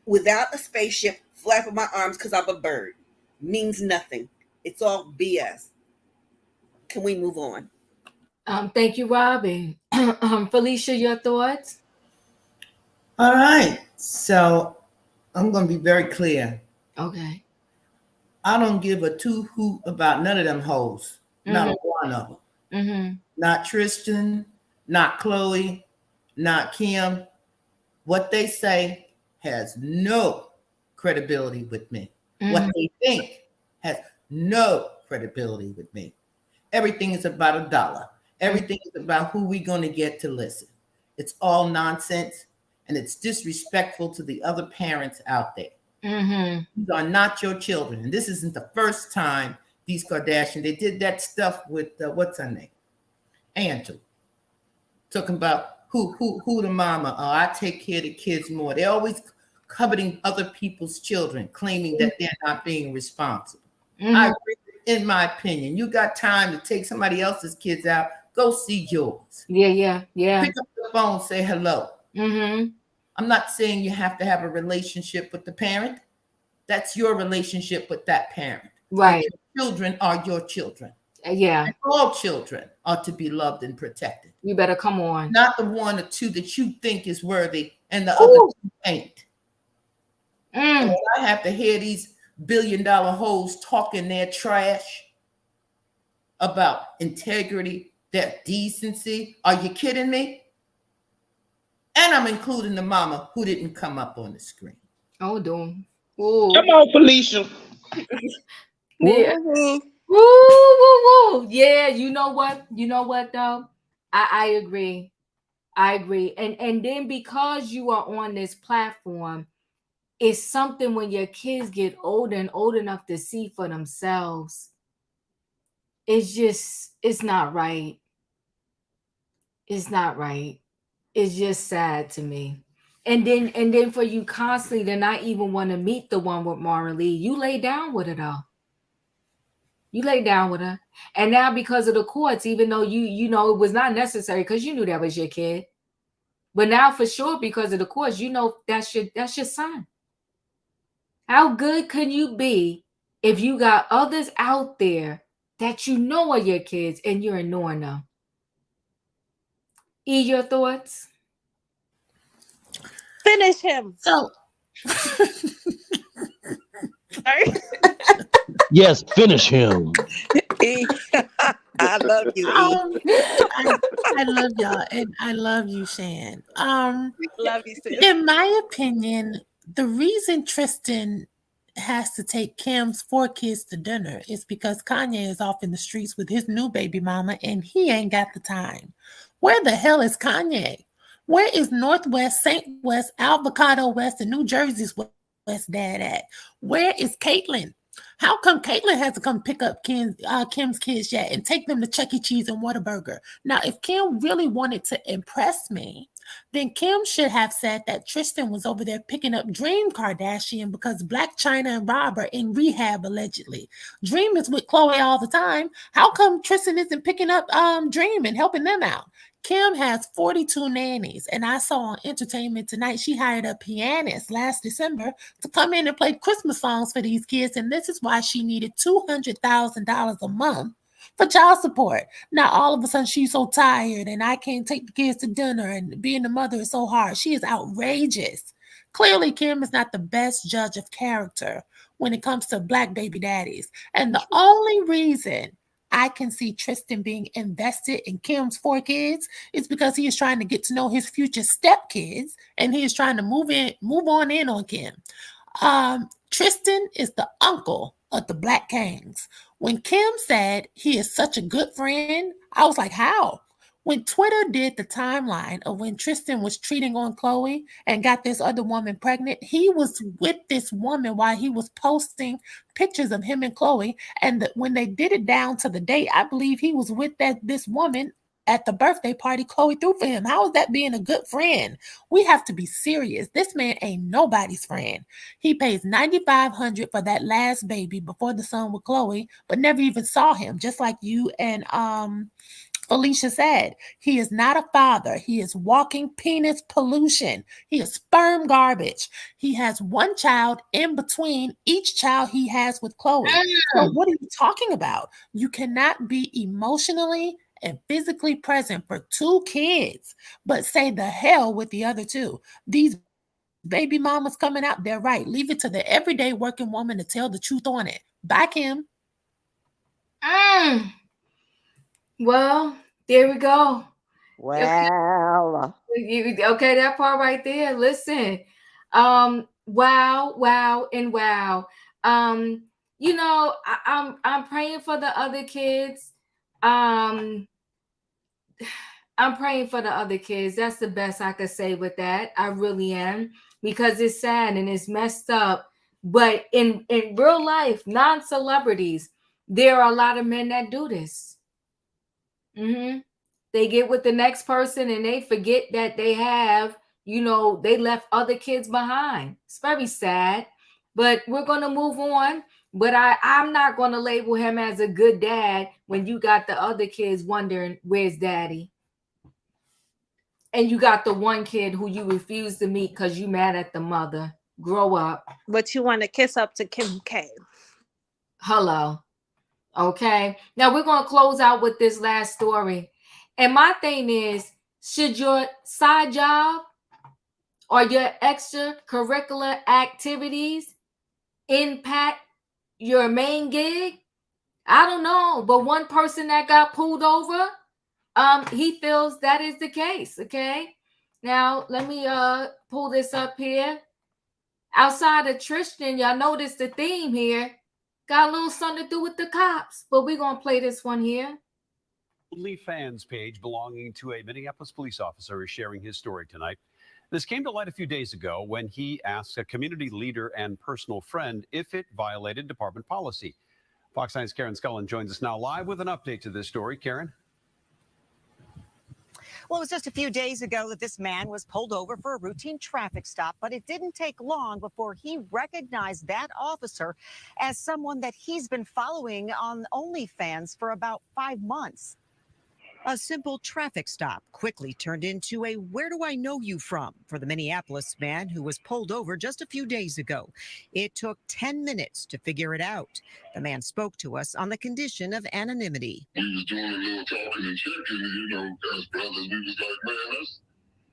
without a spaceship flapping my arms because I'm a bird. Means nothing. It's all BS. Can we move on? Thank you, Robin. Felicia, your thoughts? All right. So I'm going to be very clear. Okay. I don't give a two hoot about none of them hoes. Not one of them. Not Tristian, not Khloe, not Kim. What they say has no credibility with me. What they think has no credibility with me. Everything is about $1. Everything is about who we're going to get to listen. It's all nonsense, and it's disrespectful to the other parents out there. These are not your children. And this isn't the first time these Kardashians, they did that stuff with, what's her name? Angela. Talking about who the mama. Oh, I take care of the kids more. They're always coveting other people's children, claiming that they're not being responsible. I agree, in my opinion. You got time to take somebody else's kids out, go see yours. Yeah. Pick up the phone, say hello. I'm not saying you have to have a relationship with the parent. That's your relationship with that parent. Right. Your children are your children. Yeah. And all children are to be loved and protected. You better come on. Not the one or two that you think is worthy and the other two ain't. And I have to hear these billion-dollar hoes talking their trash about integrity, their decency. Are you kidding me? And I'm including the mama who didn't come up on the screen. Oh, doom. Come on, Felicia. Yeah. Woo. Yeah, you know what? Though? I agree. And then because you are on this platform, it's something when your kids get older and old enough to see for themselves. It's not right. It's not right. It's just sad to me. And then for you constantly to not even want to meet the one with Mara Lee, you lay down with her though. You lay down with her. And now because of the courts, even though you know it was not necessary because you knew that was your kid. But now for sure, because of the courts, you know that's your son. How good can you be if you got others out there that you know are your kids and you're ignoring them? E, your thoughts? Finish him. So Yes, finish him. I love you, I love y'all, and I love you, Shan. Love you, sis. In my opinion, the reason Tristian has to take Kim's 4 kids to dinner is because Kanye is off in the streets with his new baby mama, and he ain't got the time. Where the hell is Kanye? Where is Northwest, St. West, Avocado West, and New Jersey's West dad at? Where is Caitlyn? How come Caitlyn has to come pick up Kim's kids yet and take them to Chuck E. Cheese and Whataburger? Now, if Kim really wanted to impress me, then Kim should have said that Tristian was over there picking up Dream Kardashian because Black China and Rob are in rehab allegedly. Dream is with Khloe all the time. How come Tristian isn't picking up Dream and helping them out? Kim has 42 nannies, and I saw on Entertainment Tonight she hired a pianist last December to come in and play Christmas songs for these kids, and this is why she needed $200,000 a month for child support. Now, all of a sudden, she's so tired, and I can't take the kids to dinner, and being a mother is so hard. She is outrageous Clearly, Kim is not the best judge of character when it comes to Black baby daddies. And the only reason I can see Tristian being invested in Kim's 4 kids is because he is trying to get to know his future stepkids, and he is trying to move on in on Kim. Tristian is the uncle of the Black Kings. When Kim said he is such a good friend, I was like, how? When Twitter did the timeline of when Tristian was cheating on Chloe and got this other woman pregnant, he was with this woman while he was posting pictures of him and Chloe. And when they did it down to the date, I believe he was with this woman at the birthday party Chloe threw for him. How is that being a good friend? We have to be serious. This man ain't nobody's friend. He pays $9,500 for that last baby before the son with Chloe, but never even saw him, just like you and Felicia said. He is not a father. He is walking penis pollution. He is sperm garbage. He has 1 child in between each child he has with Chloe. So what are you talking about? You cannot be emotionally and physically present for 2 kids, but say the hell with the other 2. These baby mamas coming out, they're right. Leave it to the everyday working woman to tell the truth on it. Bye, Kim. Well, there we go. Well, okay, that part right there. Listen, wow, and wow. You know, I'm praying for the other kids. I'm praying for the other kids. That's the best I could say with that. I really am, because it's sad and it's messed up. But in real life, non-celebrities, there are a lot of men that do this. They get with the next person and they forget that they have, they left other kids behind. It's very sad, but we're going to move on. But I'm not going to label him as a good dad when you got the other kids wondering, where's daddy? And you got the one kid who you refuse to meet because you mad at the mother. Grow up. But you want to kiss up to Kim K. Hello. Okay. Now we're going to close out with this last story. And my thing is, should your side job or your extracurricular activities impact your main gig? I don't know. But one person that got pulled over, he feels that is the case. Okay. Now let me pull this up here. Outside of Tristian, y'all notice the theme here. Got a little something to do with the cops, but we're going to play this one here. OnlyFans page belonging to a Minneapolis police officer is sharing his story tonight. This came to light a few days ago when he asked a community leader and personal friend if it violated department policy. Fox 9's Karen Scullin joins us now live with an update to this story. Karen? Well, it was just a few days ago that this man was pulled over for a routine traffic stop, but it didn't take long before he recognized that officer as someone that he's been following on OnlyFans for about 5 months. A simple traffic stop quickly turned into a "where do I know you from" for the Minneapolis man who was pulled over just a few days ago. It took 10 minutes to figure it out. The man spoke to us on the condition of anonymity. We was doing a little talking and checking, as brothers, we was like, man,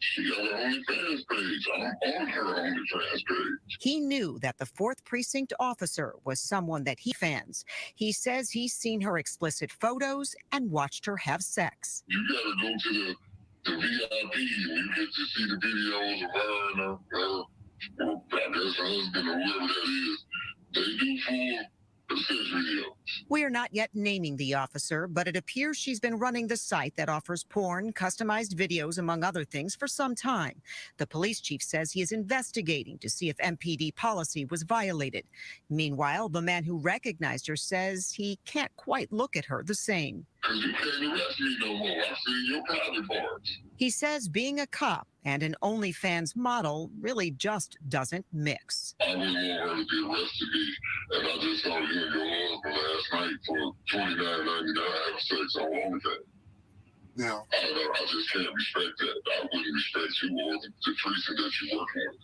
she got her OnlyFans page. I'm on her OnlyFans page. He knew that the 4th Precinct officer was someone that he fans. He says he's seen her explicit photos and watched her have sex. You gotta go to the VIP when you get to see the videos of her and her I guess her husband or whoever that is. They do full sex videos. We are not yet naming the officer, but it appears she's been running the site that offers porn, customized videos, among other things, for some time. The police chief says he is investigating to see if MPD policy was violated. Meanwhile, the man who recognized her says he can't quite look at her the same. Because you can't arrest me no more. I've seen your private parts. He says being a cop and an OnlyFans model really just doesn't mix. I wouldn't want her to be arrested me, and I just saw you and your husband last night for $29.99 having sex on OnlyFans. Yeah. I just can't respect that. I wouldn't respect you or the Tristian that you're working with.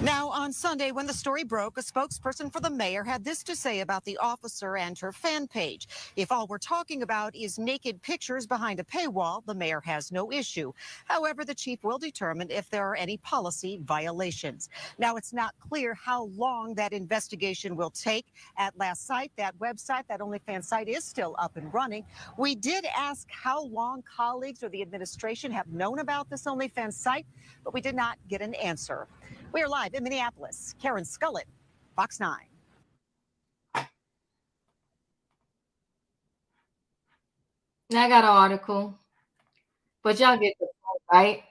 Now, on Sunday, when the story broke, a spokesperson for the mayor had this to say about the officer and her fan page. If all we're talking about is naked pictures behind a paywall, the mayor has no issue. However, the chief will determine if there are any policy violations. Now, it's not clear how long that investigation will take. At last sight, that website, that OnlyFans site, is still up and running. We did ask how long colleagues or the administration have known about this OnlyFans site, but we did not get an answer. We are live in Minneapolis. Karen Scullett, Fox 9. Now I got an article, but y'all get the point,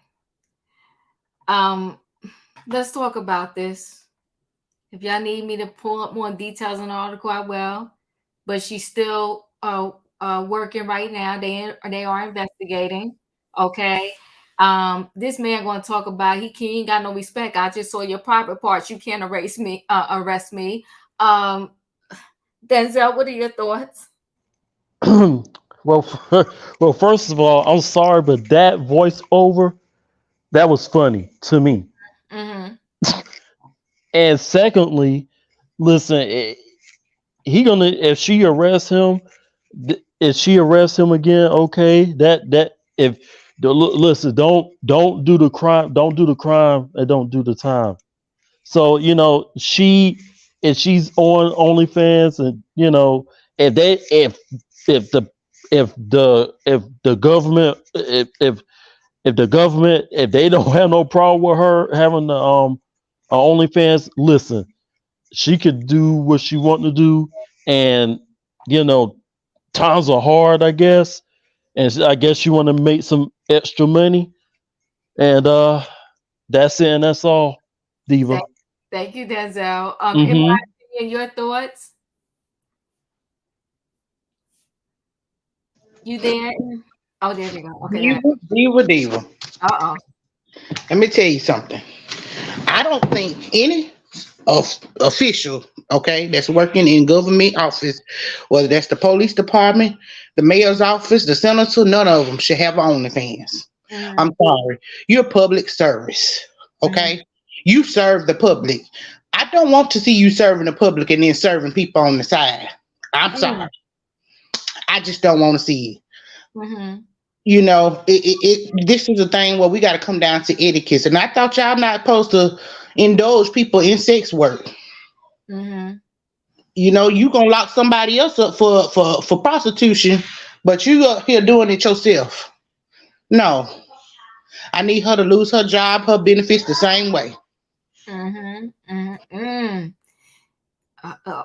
right? Let's talk about this. If y'all need me to pull up more details on the article, I will. But she's still working right now. They are investigating. Okay. This man going to talk about he ain't got no respect. I just saw your private parts. You can't arrest me. Denzel, what are your thoughts? Well, first of all, I'm sorry, but that voiceover, that was funny to me. Mm-hmm. And secondly, listen, if she arrests him, if she arrests him again, okay, listen, don't do the crime, and don't do the time. So if she's on OnlyFans, and if the government, if they don't have no problem with her having the OnlyFans, listen, she could do what she want to do, and times are hard, I guess, and I guess you want to make some extra money, and that's it, and that's all, Diva. Thank you, Denzel. In my opinion, your thoughts? You there? Oh, there we go. Okay. Diva. Uh-oh. Let me tell you something. I don't think any official, okay, that's working in government office, whether that's the police department, the mayor's office, the senator, none of them should have OnlyFans. I'm sorry. You're public service, okay? You serve the public. I don't want to see you serving the public and then serving people on the side. I'm sorry. I just don't want to see it. This is a thing where we got to come down to etiquette. And I thought y'all not supposed to indulge people in sex work. You gonna lock somebody else up for prostitution, but you up here doing it yourself. No, I need her to lose her job, her benefits the same way.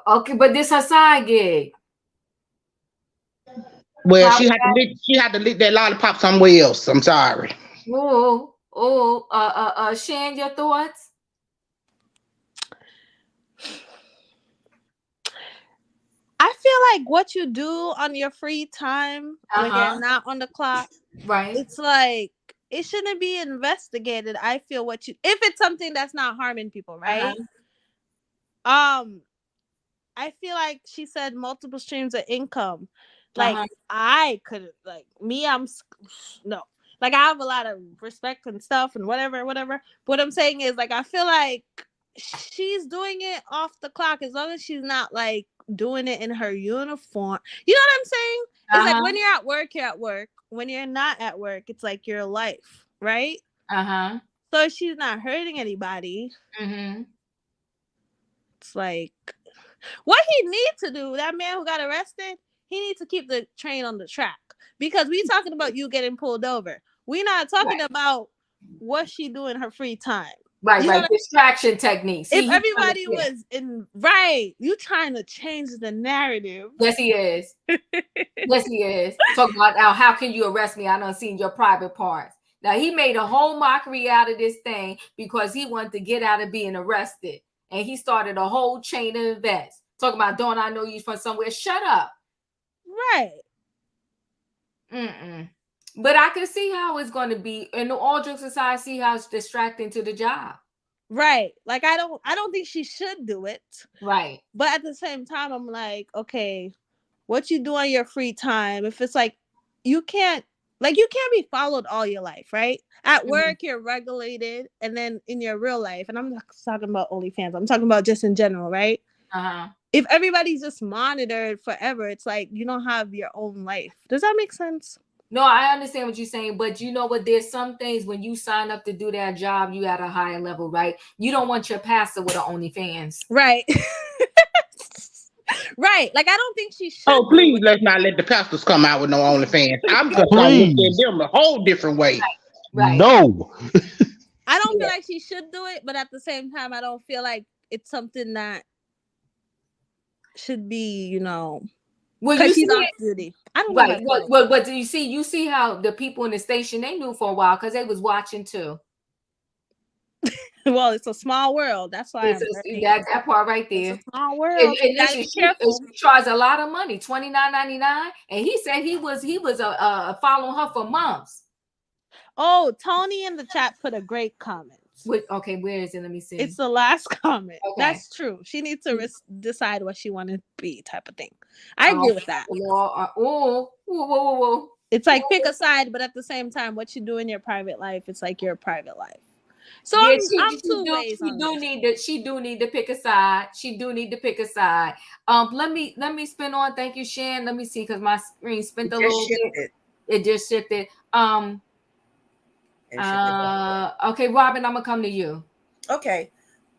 Okay, but this her side gig. Well, she had to lick that lollipop somewhere else. I'm sorry. Shan, your thoughts? I feel like what you do on your free time when you're not on the clock, right? It's like it shouldn't be investigated. I feel if it's something that's not harming people, right? I feel like she said multiple streams of income. Like I could, like me, no. Like I have a lot of respect and stuff and whatever. But what I'm saying is, like, I feel like she's doing it off the clock as long as she's not like doing it in her uniform. You know what I'm saying? It's like when you're at work, you're at work. When you're not at work, it's like your life, right? So she's not hurting anybody. It's like what he needs to do, that man who got arrested, he needs to keep the train on the track, because we talking about you getting pulled over. We're not talking about what she do in her free time. Right. Distraction techniques. If everybody was you trying to change the narrative. Yes, he is. Yes, he is. Talk about how can you arrest me? I done seen your private parts. Now he made a whole mockery out of this thing because he wanted to get out of being arrested. And he started a whole chain of events. Talking about, don't I know you from somewhere? Shut up. Right. But I can see how it's going to be. In the all jokes aside, see how it's distracting to the job. Right. Like I don't think she should do it. Right. But at the same time, I'm like, okay, what you do on your free time? If it's like you can't Like, you can't be followed all your life, right? At work, you're regulated, and then in your real life, and I'm not talking about OnlyFans, I'm talking about just in general, right? If everybody's just monitored forever, it's like you don't have your own life. Does that make sense? No, I understand what you're saying, but you know what? There's some things when you sign up to do that job, you at a higher level, right? You don't want your pastor with an OnlyFans. Right. Right. Like, I don't think she should. Oh, please, let's not let the pastors come out with no OnlyFans. I'm just gonna look at them a whole different way. Right. No. I don't feel like she should do it, but at the same time, I don't feel like it's something that should be, you know, Well, because you she's see off it, duty. I don't right? know. But do you see how the people in the station, they knew for a while because they was watching too. Well, it's a small world. That's why that part right there. It's a small world. And Gotta listen, be careful. she charged a lot of money, $29.99, and he said he was following her for months. Oh, Tony in the chat put a great comment. Okay, where is it? Let me see. It's the last comment. Okay. That's true. She needs to decide what she want to be, type of thing. I agree with that. Whoa. It's like pick a side, but at the same time, what you do in your private life, it's like your private life. So yeah, I'm two ways on this. She do need to pick a side. She do need to pick a side. Let me spin on. Thank you, Shan. Let me see, because my screen spent a little bit. It just shifted. Okay, Robin, I'm gonna come to you. Okay.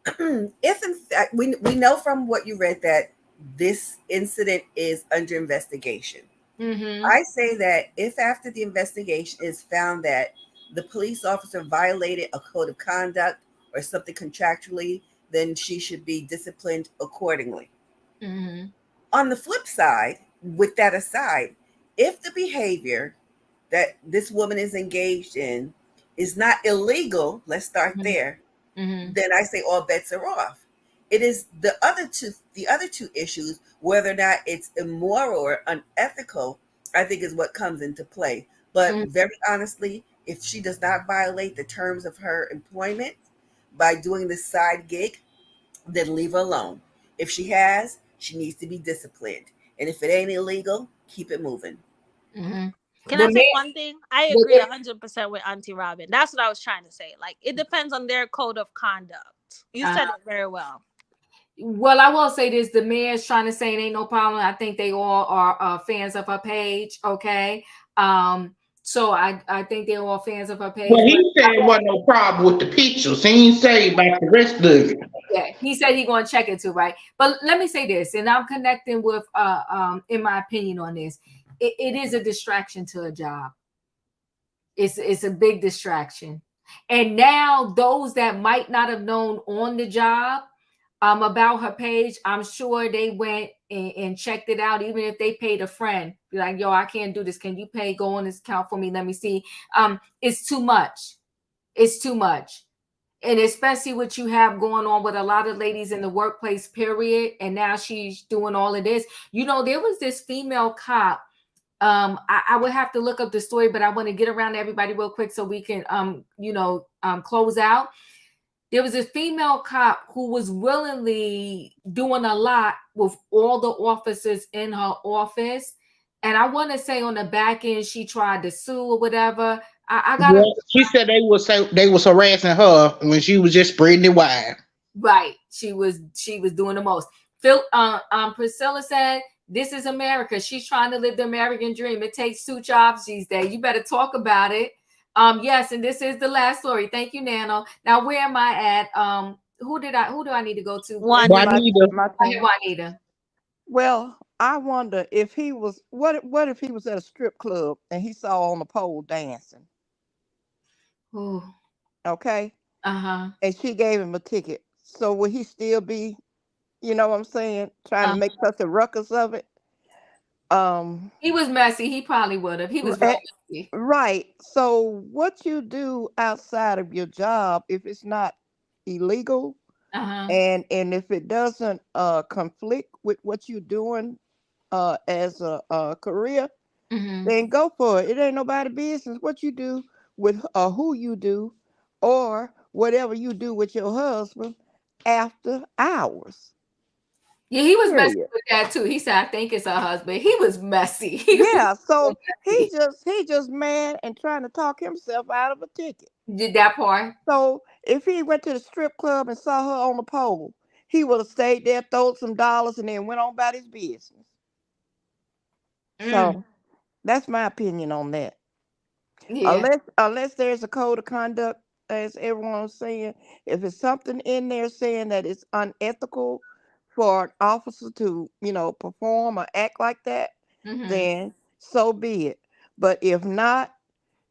If in fact we know from what you read that this incident is under investigation. I say that if after the investigation is found that the police officer violated a code of conduct or something contractually, then she should be disciplined accordingly. On the flip side, with that aside, if the behavior that this woman is engaged in is not illegal, let's start there, then I say all bets are off. It is the other two issues, whether or not it's immoral or unethical, I think is what comes into play. But very honestly, if she does not violate the terms of her employment by doing this side gig, then leave her alone. If she has, she needs to be disciplined. And if it ain't illegal, keep it moving. Can I say one thing? I agree 100% with Auntie Robin. That's what I was trying to say. Like, it depends on their code of conduct. You said it very well. Well, I will say this: the mayor's trying to say it ain't no problem. I think they all are fans of her page. Okay, so I think they're all fans of her page. Well, he said it wasn't no problem with the pictures. He ain't say about the rest of it. Yeah, he said he gonna check it too, right? But let me say this, and I'm connecting with in my opinion on this. It is a distraction to a job. It's a big distraction, and now those that might not have known on the job about her page, I'm sure they went and checked it out, even if they paid a friend. Be like, yo, I can't do this. Can you go on this account for me? Let me see. It's too much. It's too much. And especially what you have going on with a lot of ladies in the workplace, period. And now she's doing all of this. You know, there was this female cop. I would have to look up the story, but I want to get around to everybody real quick so we can close out. There was a female cop who was willingly doing a lot with all the officers in her office. And I want to say on the back end, she tried to sue or whatever. I got She said they was harassing her when she was just spreading it wide. Right. She was doing the most. Priscilla said, this is America. She's trying to live the American dream. It takes two jobs these days. You better talk about it. Yes, and this is the last story. Thank you, Nano. Now, where am I at? Who do I need to go to? Juanita. Well, I wonder if he was what if he was at a strip club and he saw on the pole dancing. Ooh. Okay. And she gave him a ticket. So would he still be, you know what I'm saying, trying to make such a ruckus of it? He was messy. He probably would have. He was very messy. Right. So what you do outside of your job, if it's not illegal, and if it doesn't conflict with what you're doing as a career, then go for it. It ain't nobody's business what you do with who you do or whatever you do with your husband after hours. Yeah, he was messy Period. with that too. He said, I think it's her husband. He was messy. Yeah, so messy. he just mad and trying to talk himself out of a ticket. Did that part. So if he went to the strip club and saw her on the pole, he would have stayed there, throwed some dollars, and then went on about his business. So that's my opinion on that. Yeah. Unless there's a code of conduct, as everyone was saying, if it's something in there saying that it's unethical for an officer to, perform or act like that, then so be it. But if not,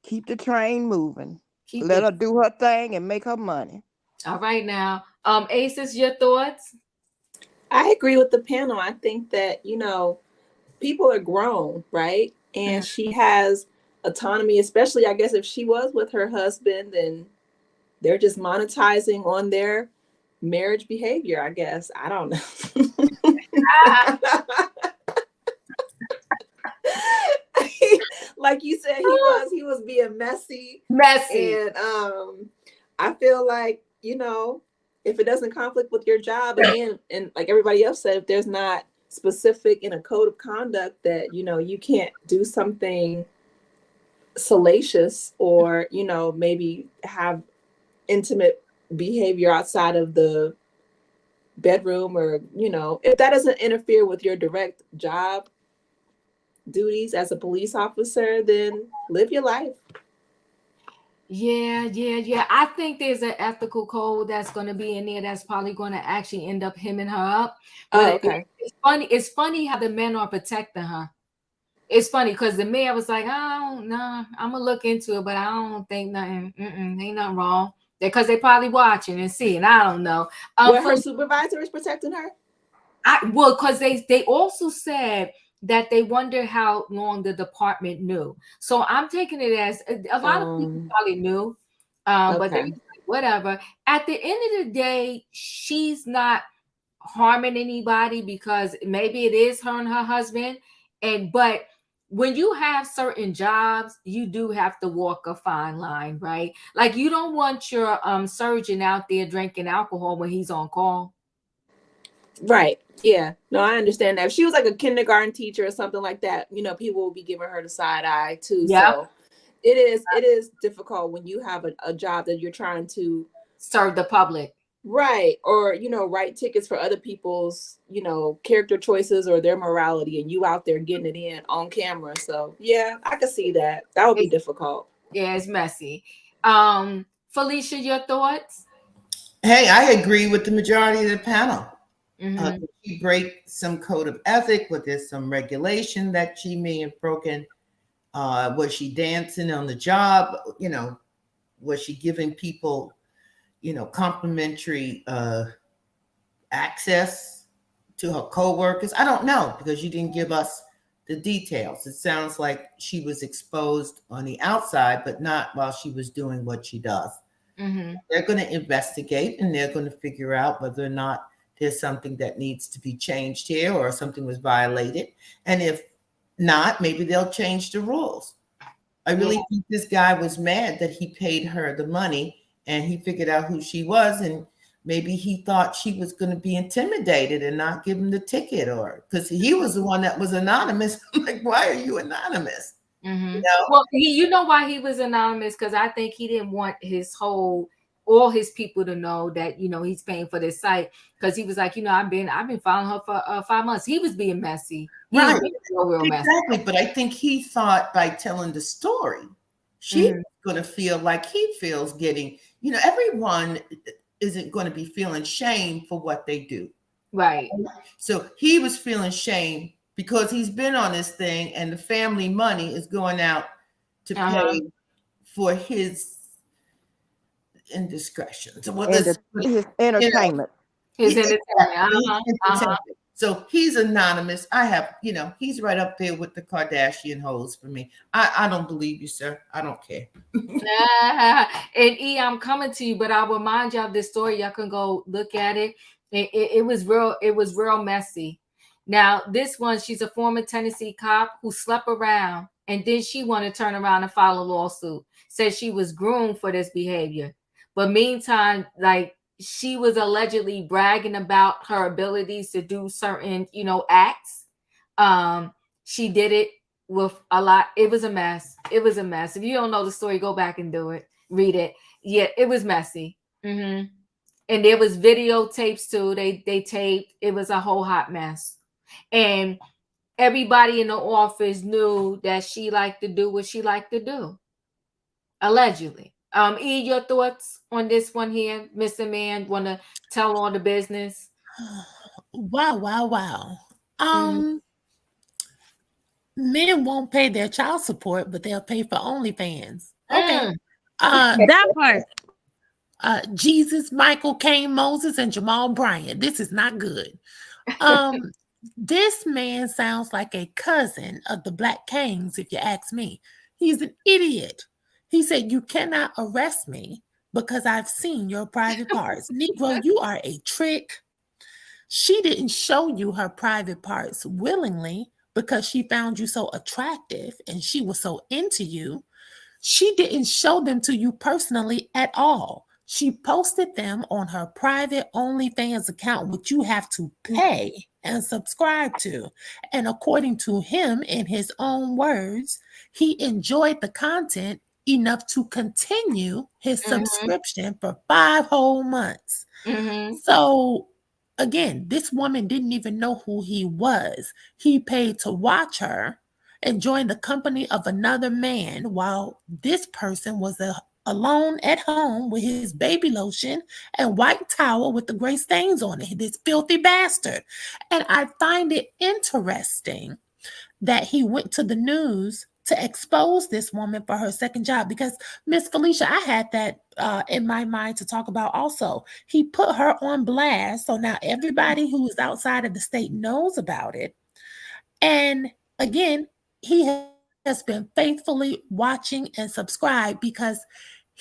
keep the train moving. Let her do her thing and make her money. All right now. Aces, your thoughts? I agree with the panel. I think that, people are grown, right? And she has autonomy, especially I guess if she was with her husband, then they're just monetizing on their marriage behavior, I guess. I don't know. Like you said, he was being messy. And I feel like, if it doesn't conflict with your job, again, and like everybody else said, if there's not specific in a code of conduct that, you can't do something salacious or, maybe have intimate behavior outside of the bedroom, or, if that doesn't interfere with your direct job duties as a police officer, then live your life. Yeah. I think there's an ethical code that's going to be in there that's probably going to actually end up hemming her up. But okay. It's funny how the men are protecting her. It's funny because the mayor was like, oh, no, I'm going to look into it, but I don't think nothing, ain't nothing wrong. Because they probably watching and seeing. I don't know. Her supervisor is protecting her? Because they also said that they wonder how long the department knew. So I'm taking it as a lot of people probably knew, but they was like, whatever. At the end of the day, she's not harming anybody because maybe it is her and her husband. But when you have certain jobs, you do have to walk a fine line, right? Like you don't want your surgeon out there drinking alcohol when he's on call. Right. Yeah. No, I understand that. If she was like a kindergarten teacher or something like that, people will be giving her the side eye too. Yep. So it is difficult when you have a job that you're trying to serve the public. Right. Or, write tickets for other people's, character choices or their morality, and you out there getting it in on camera. So yeah, I could see that. That would be difficult. Yeah, it's messy. Felicia, your thoughts? Hey, I agree with the majority of the panel. She break some code of ethic, but there's some regulation that she may have broken. Was she dancing on the job? Was she giving people, complimentary access to her co-workers? I don't know, because you didn't give us the details. It sounds like she was exposed on the outside, but not while she was doing what she does. They're going to investigate and they're going to figure out whether or not there's something that needs to be changed here or something was violated. And if not, maybe they'll change the rules. I really think this guy was mad that he paid her the money and he figured out who she was, and maybe he thought she was going to be intimidated and not give him the ticket, or because he was the one that was anonymous. I'm like, why are you anonymous? Well, you know why he was anonymous? Because I think he didn't want all his people to know that he's paying for this site, because he was like, I've been following her for 5 months. He was being messy, right? Real exactly. But I think he thought by telling the story, she's going to feel like he feels getting. Everyone isn't going to be feeling shame for what they do, right? So he was feeling shame because he's been on this thing, and the family money is going out to pay for his indiscretions. His entertainment. His entertainment. So he's anonymous. I have, he's right up there with the Kardashian hoes for me. I don't believe you, sir. I don't care. And E, I'm coming to you, but I'll remind you of this story. Y'all can go look at it. It was real messy. Now, this one, she's a former Tennessee cop who slept around, and then she wanted to turn around and file a lawsuit. Said she was groomed for this behavior. But meantime, like she was allegedly bragging about her abilities to do certain, acts. She did it with a lot. It was a mess. It was a mess. If you don't know the story, go back and read it. Yeah, it was messy. And there was videotapes too. They taped. It was a whole hot mess. And everybody in the office knew that she liked to do what she liked to do. Allegedly. E, your thoughts on this one here? Mr. Man, want to tell all the business? Wow. Men won't pay their child support, but they'll pay for OnlyFans. Okay. That part. Jesus, Michael, Cain, Moses, and Jamal Bryant. This is not good. This man sounds like a cousin of the Black Kings, if you ask me. He's an idiot. He said, "You cannot arrest me because I've seen your private parts." Negro, you are a trick. She didn't show you her private parts willingly because she found you so attractive and she was so into you. She didn't show them to you personally at all. She posted them on her private OnlyFans account, which you have to pay and subscribe to. And according to him, in his own words, he enjoyed the content enough to continue his subscription for 5 whole months. So again, this woman didn't even know who he was. He paid to watch her enjoying the company of another man while this person was alone at home with his baby lotion and white towel with the gray stains on it, this filthy bastard. And I find it interesting that he went to the news to expose this woman for her second job, because Miss Felicia, I had that in my mind to talk about also. He put her on blast, so now everybody who is outside of the state knows about it. And again, he has been faithfully watching and subscribed because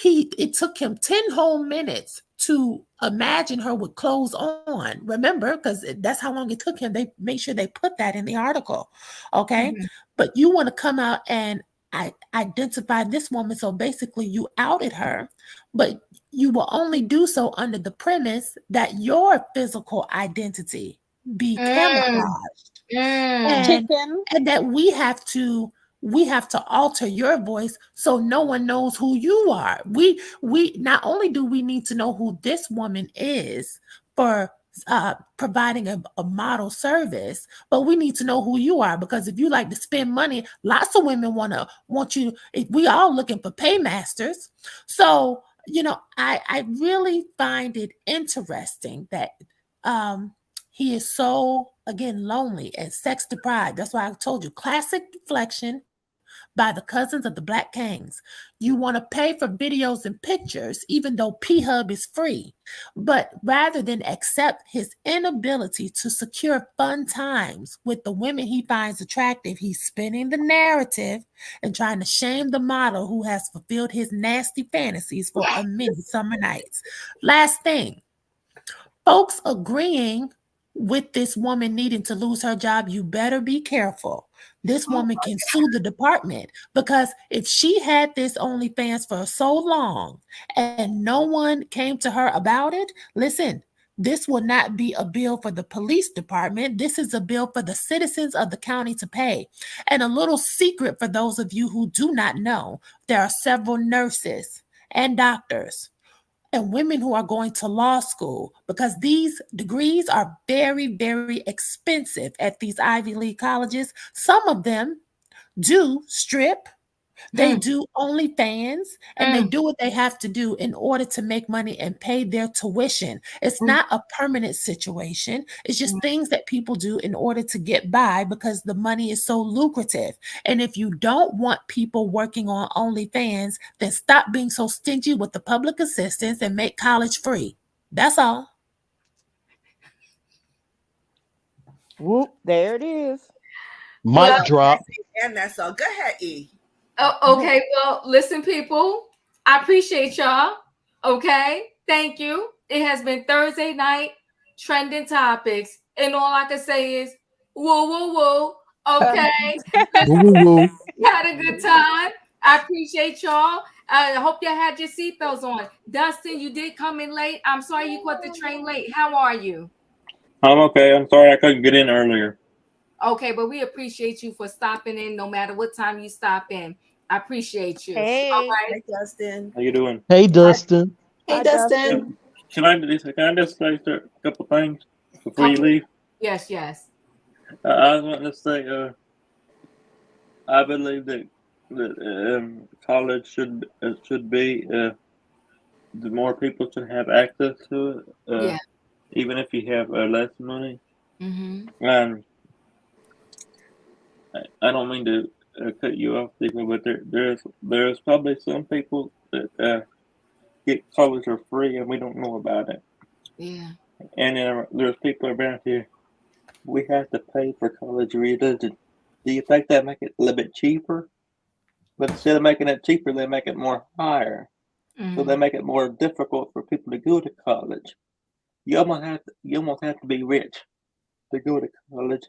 it took him 10 whole minutes to imagine her with clothes on. Remember, because that's how long it took him. They make sure they put that in the article. Okay. But you want to come out and identify this woman. So basically you outed her, but you will only do so under the premise that your physical identity be camouflaged. And that we have to alter your voice so no one knows who you are. We not only do we need to know who this woman is for providing a model service, but we need to know who you are, because if you like to spend money, lots of women want you. We all looking for paymasters. So I really find it interesting that he is so, again, lonely and sex deprived. That's why I told you, classic deflection by the cousins of the Black Kings. You want to pay for videos and pictures, even though P-Hub is free. But rather than accept his inability to secure fun times with the women he finds attractive, he's spinning the narrative and trying to shame the model who has fulfilled his nasty fantasies for a many summer nights. Last thing, folks agreeing with this woman needing to lose her job, you better be careful. This woman can sue the department, because if she had this OnlyFans for so long and no one came to her about it, listen, this will not be a bill for the police department. This is a bill for the citizens of the county to pay. And a little secret for those of you who do not know, there are several nurses and doctors and women who are going to law school, because these degrees are very, very expensive at these Ivy League colleges. Some of them do strip, they do OnlyFans, and they do what they have to do in order to make money and pay their tuition. It's not a permanent situation. It's just things that people do in order to get by because the money is so lucrative. And if you don't want people working on OnlyFans, then stop being so stingy with the public assistance and make college free. That's all. Whoop, there it is. Mic drop. And that's all. Go ahead, E. Oh, okay. Well, listen, people, I appreciate y'all. Okay. Thank you. It has been Thursday night trending topics. And all I can say is woo, woo, woo. Okay. Woo, woo, woo. Had a good time. I appreciate y'all. I hope you had your seatbelts on. Dustin, you did come in late. I'm sorry you caught the train late. How are you? I'm okay. I'm sorry I couldn't get in earlier. Okay, but we appreciate you for stopping in no matter what time you stop in. I appreciate you. Hey. All right. Hi, Dustin. How you doing? Hey, Dustin. Hey, Hi, Dustin. Can I just say a couple things before you leave? Yes, yes. I was wanting to say, I believe that college should be the more people should have access to it. Yeah. Even if you have less money. Mm-hmm. And I don't mean to cut you off, Stephen, but there's probably some people that get college for free and we don't know about it. Yeah. And there's people around here. We have to pay for college religion. Do you think that make it a little bit cheaper? But instead of making it cheaper, they make it more higher. Mm-hmm. So they make it more difficult for people to go to college. You almost have to be rich to go to college.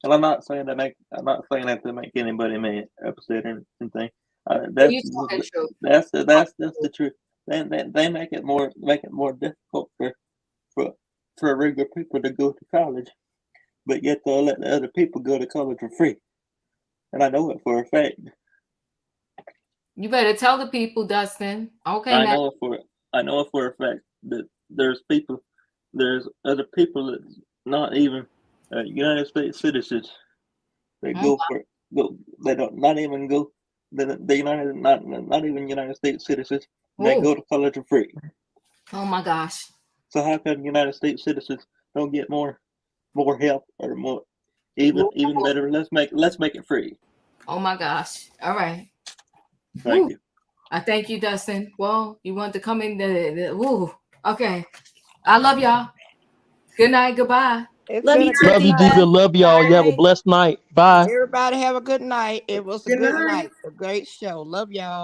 And I'm not saying that to make anybody upset or anything. That's the truth. They make it more difficult for regular people to go to college, but yet they'll let the other people go to college for free. And I know it for a fact. You better tell the people, Dustin. Okay, I know it for a fact that there's other people that's not even United States citizens. They they don't not even go. The United not even United States citizens. They go to college for free. Oh my gosh! So how come United States citizens don't get more help or more even better? Let's make it free. Oh my gosh! All right. Thank you. I thank you, Dustin. Well, you want to come in woo. Okay. I love y'all. Good night. Goodbye. Love you, Love you, Diva. Love y'all. You have a blessed night. Bye. Everybody have a good night. It was a good night. A great show. Love y'all.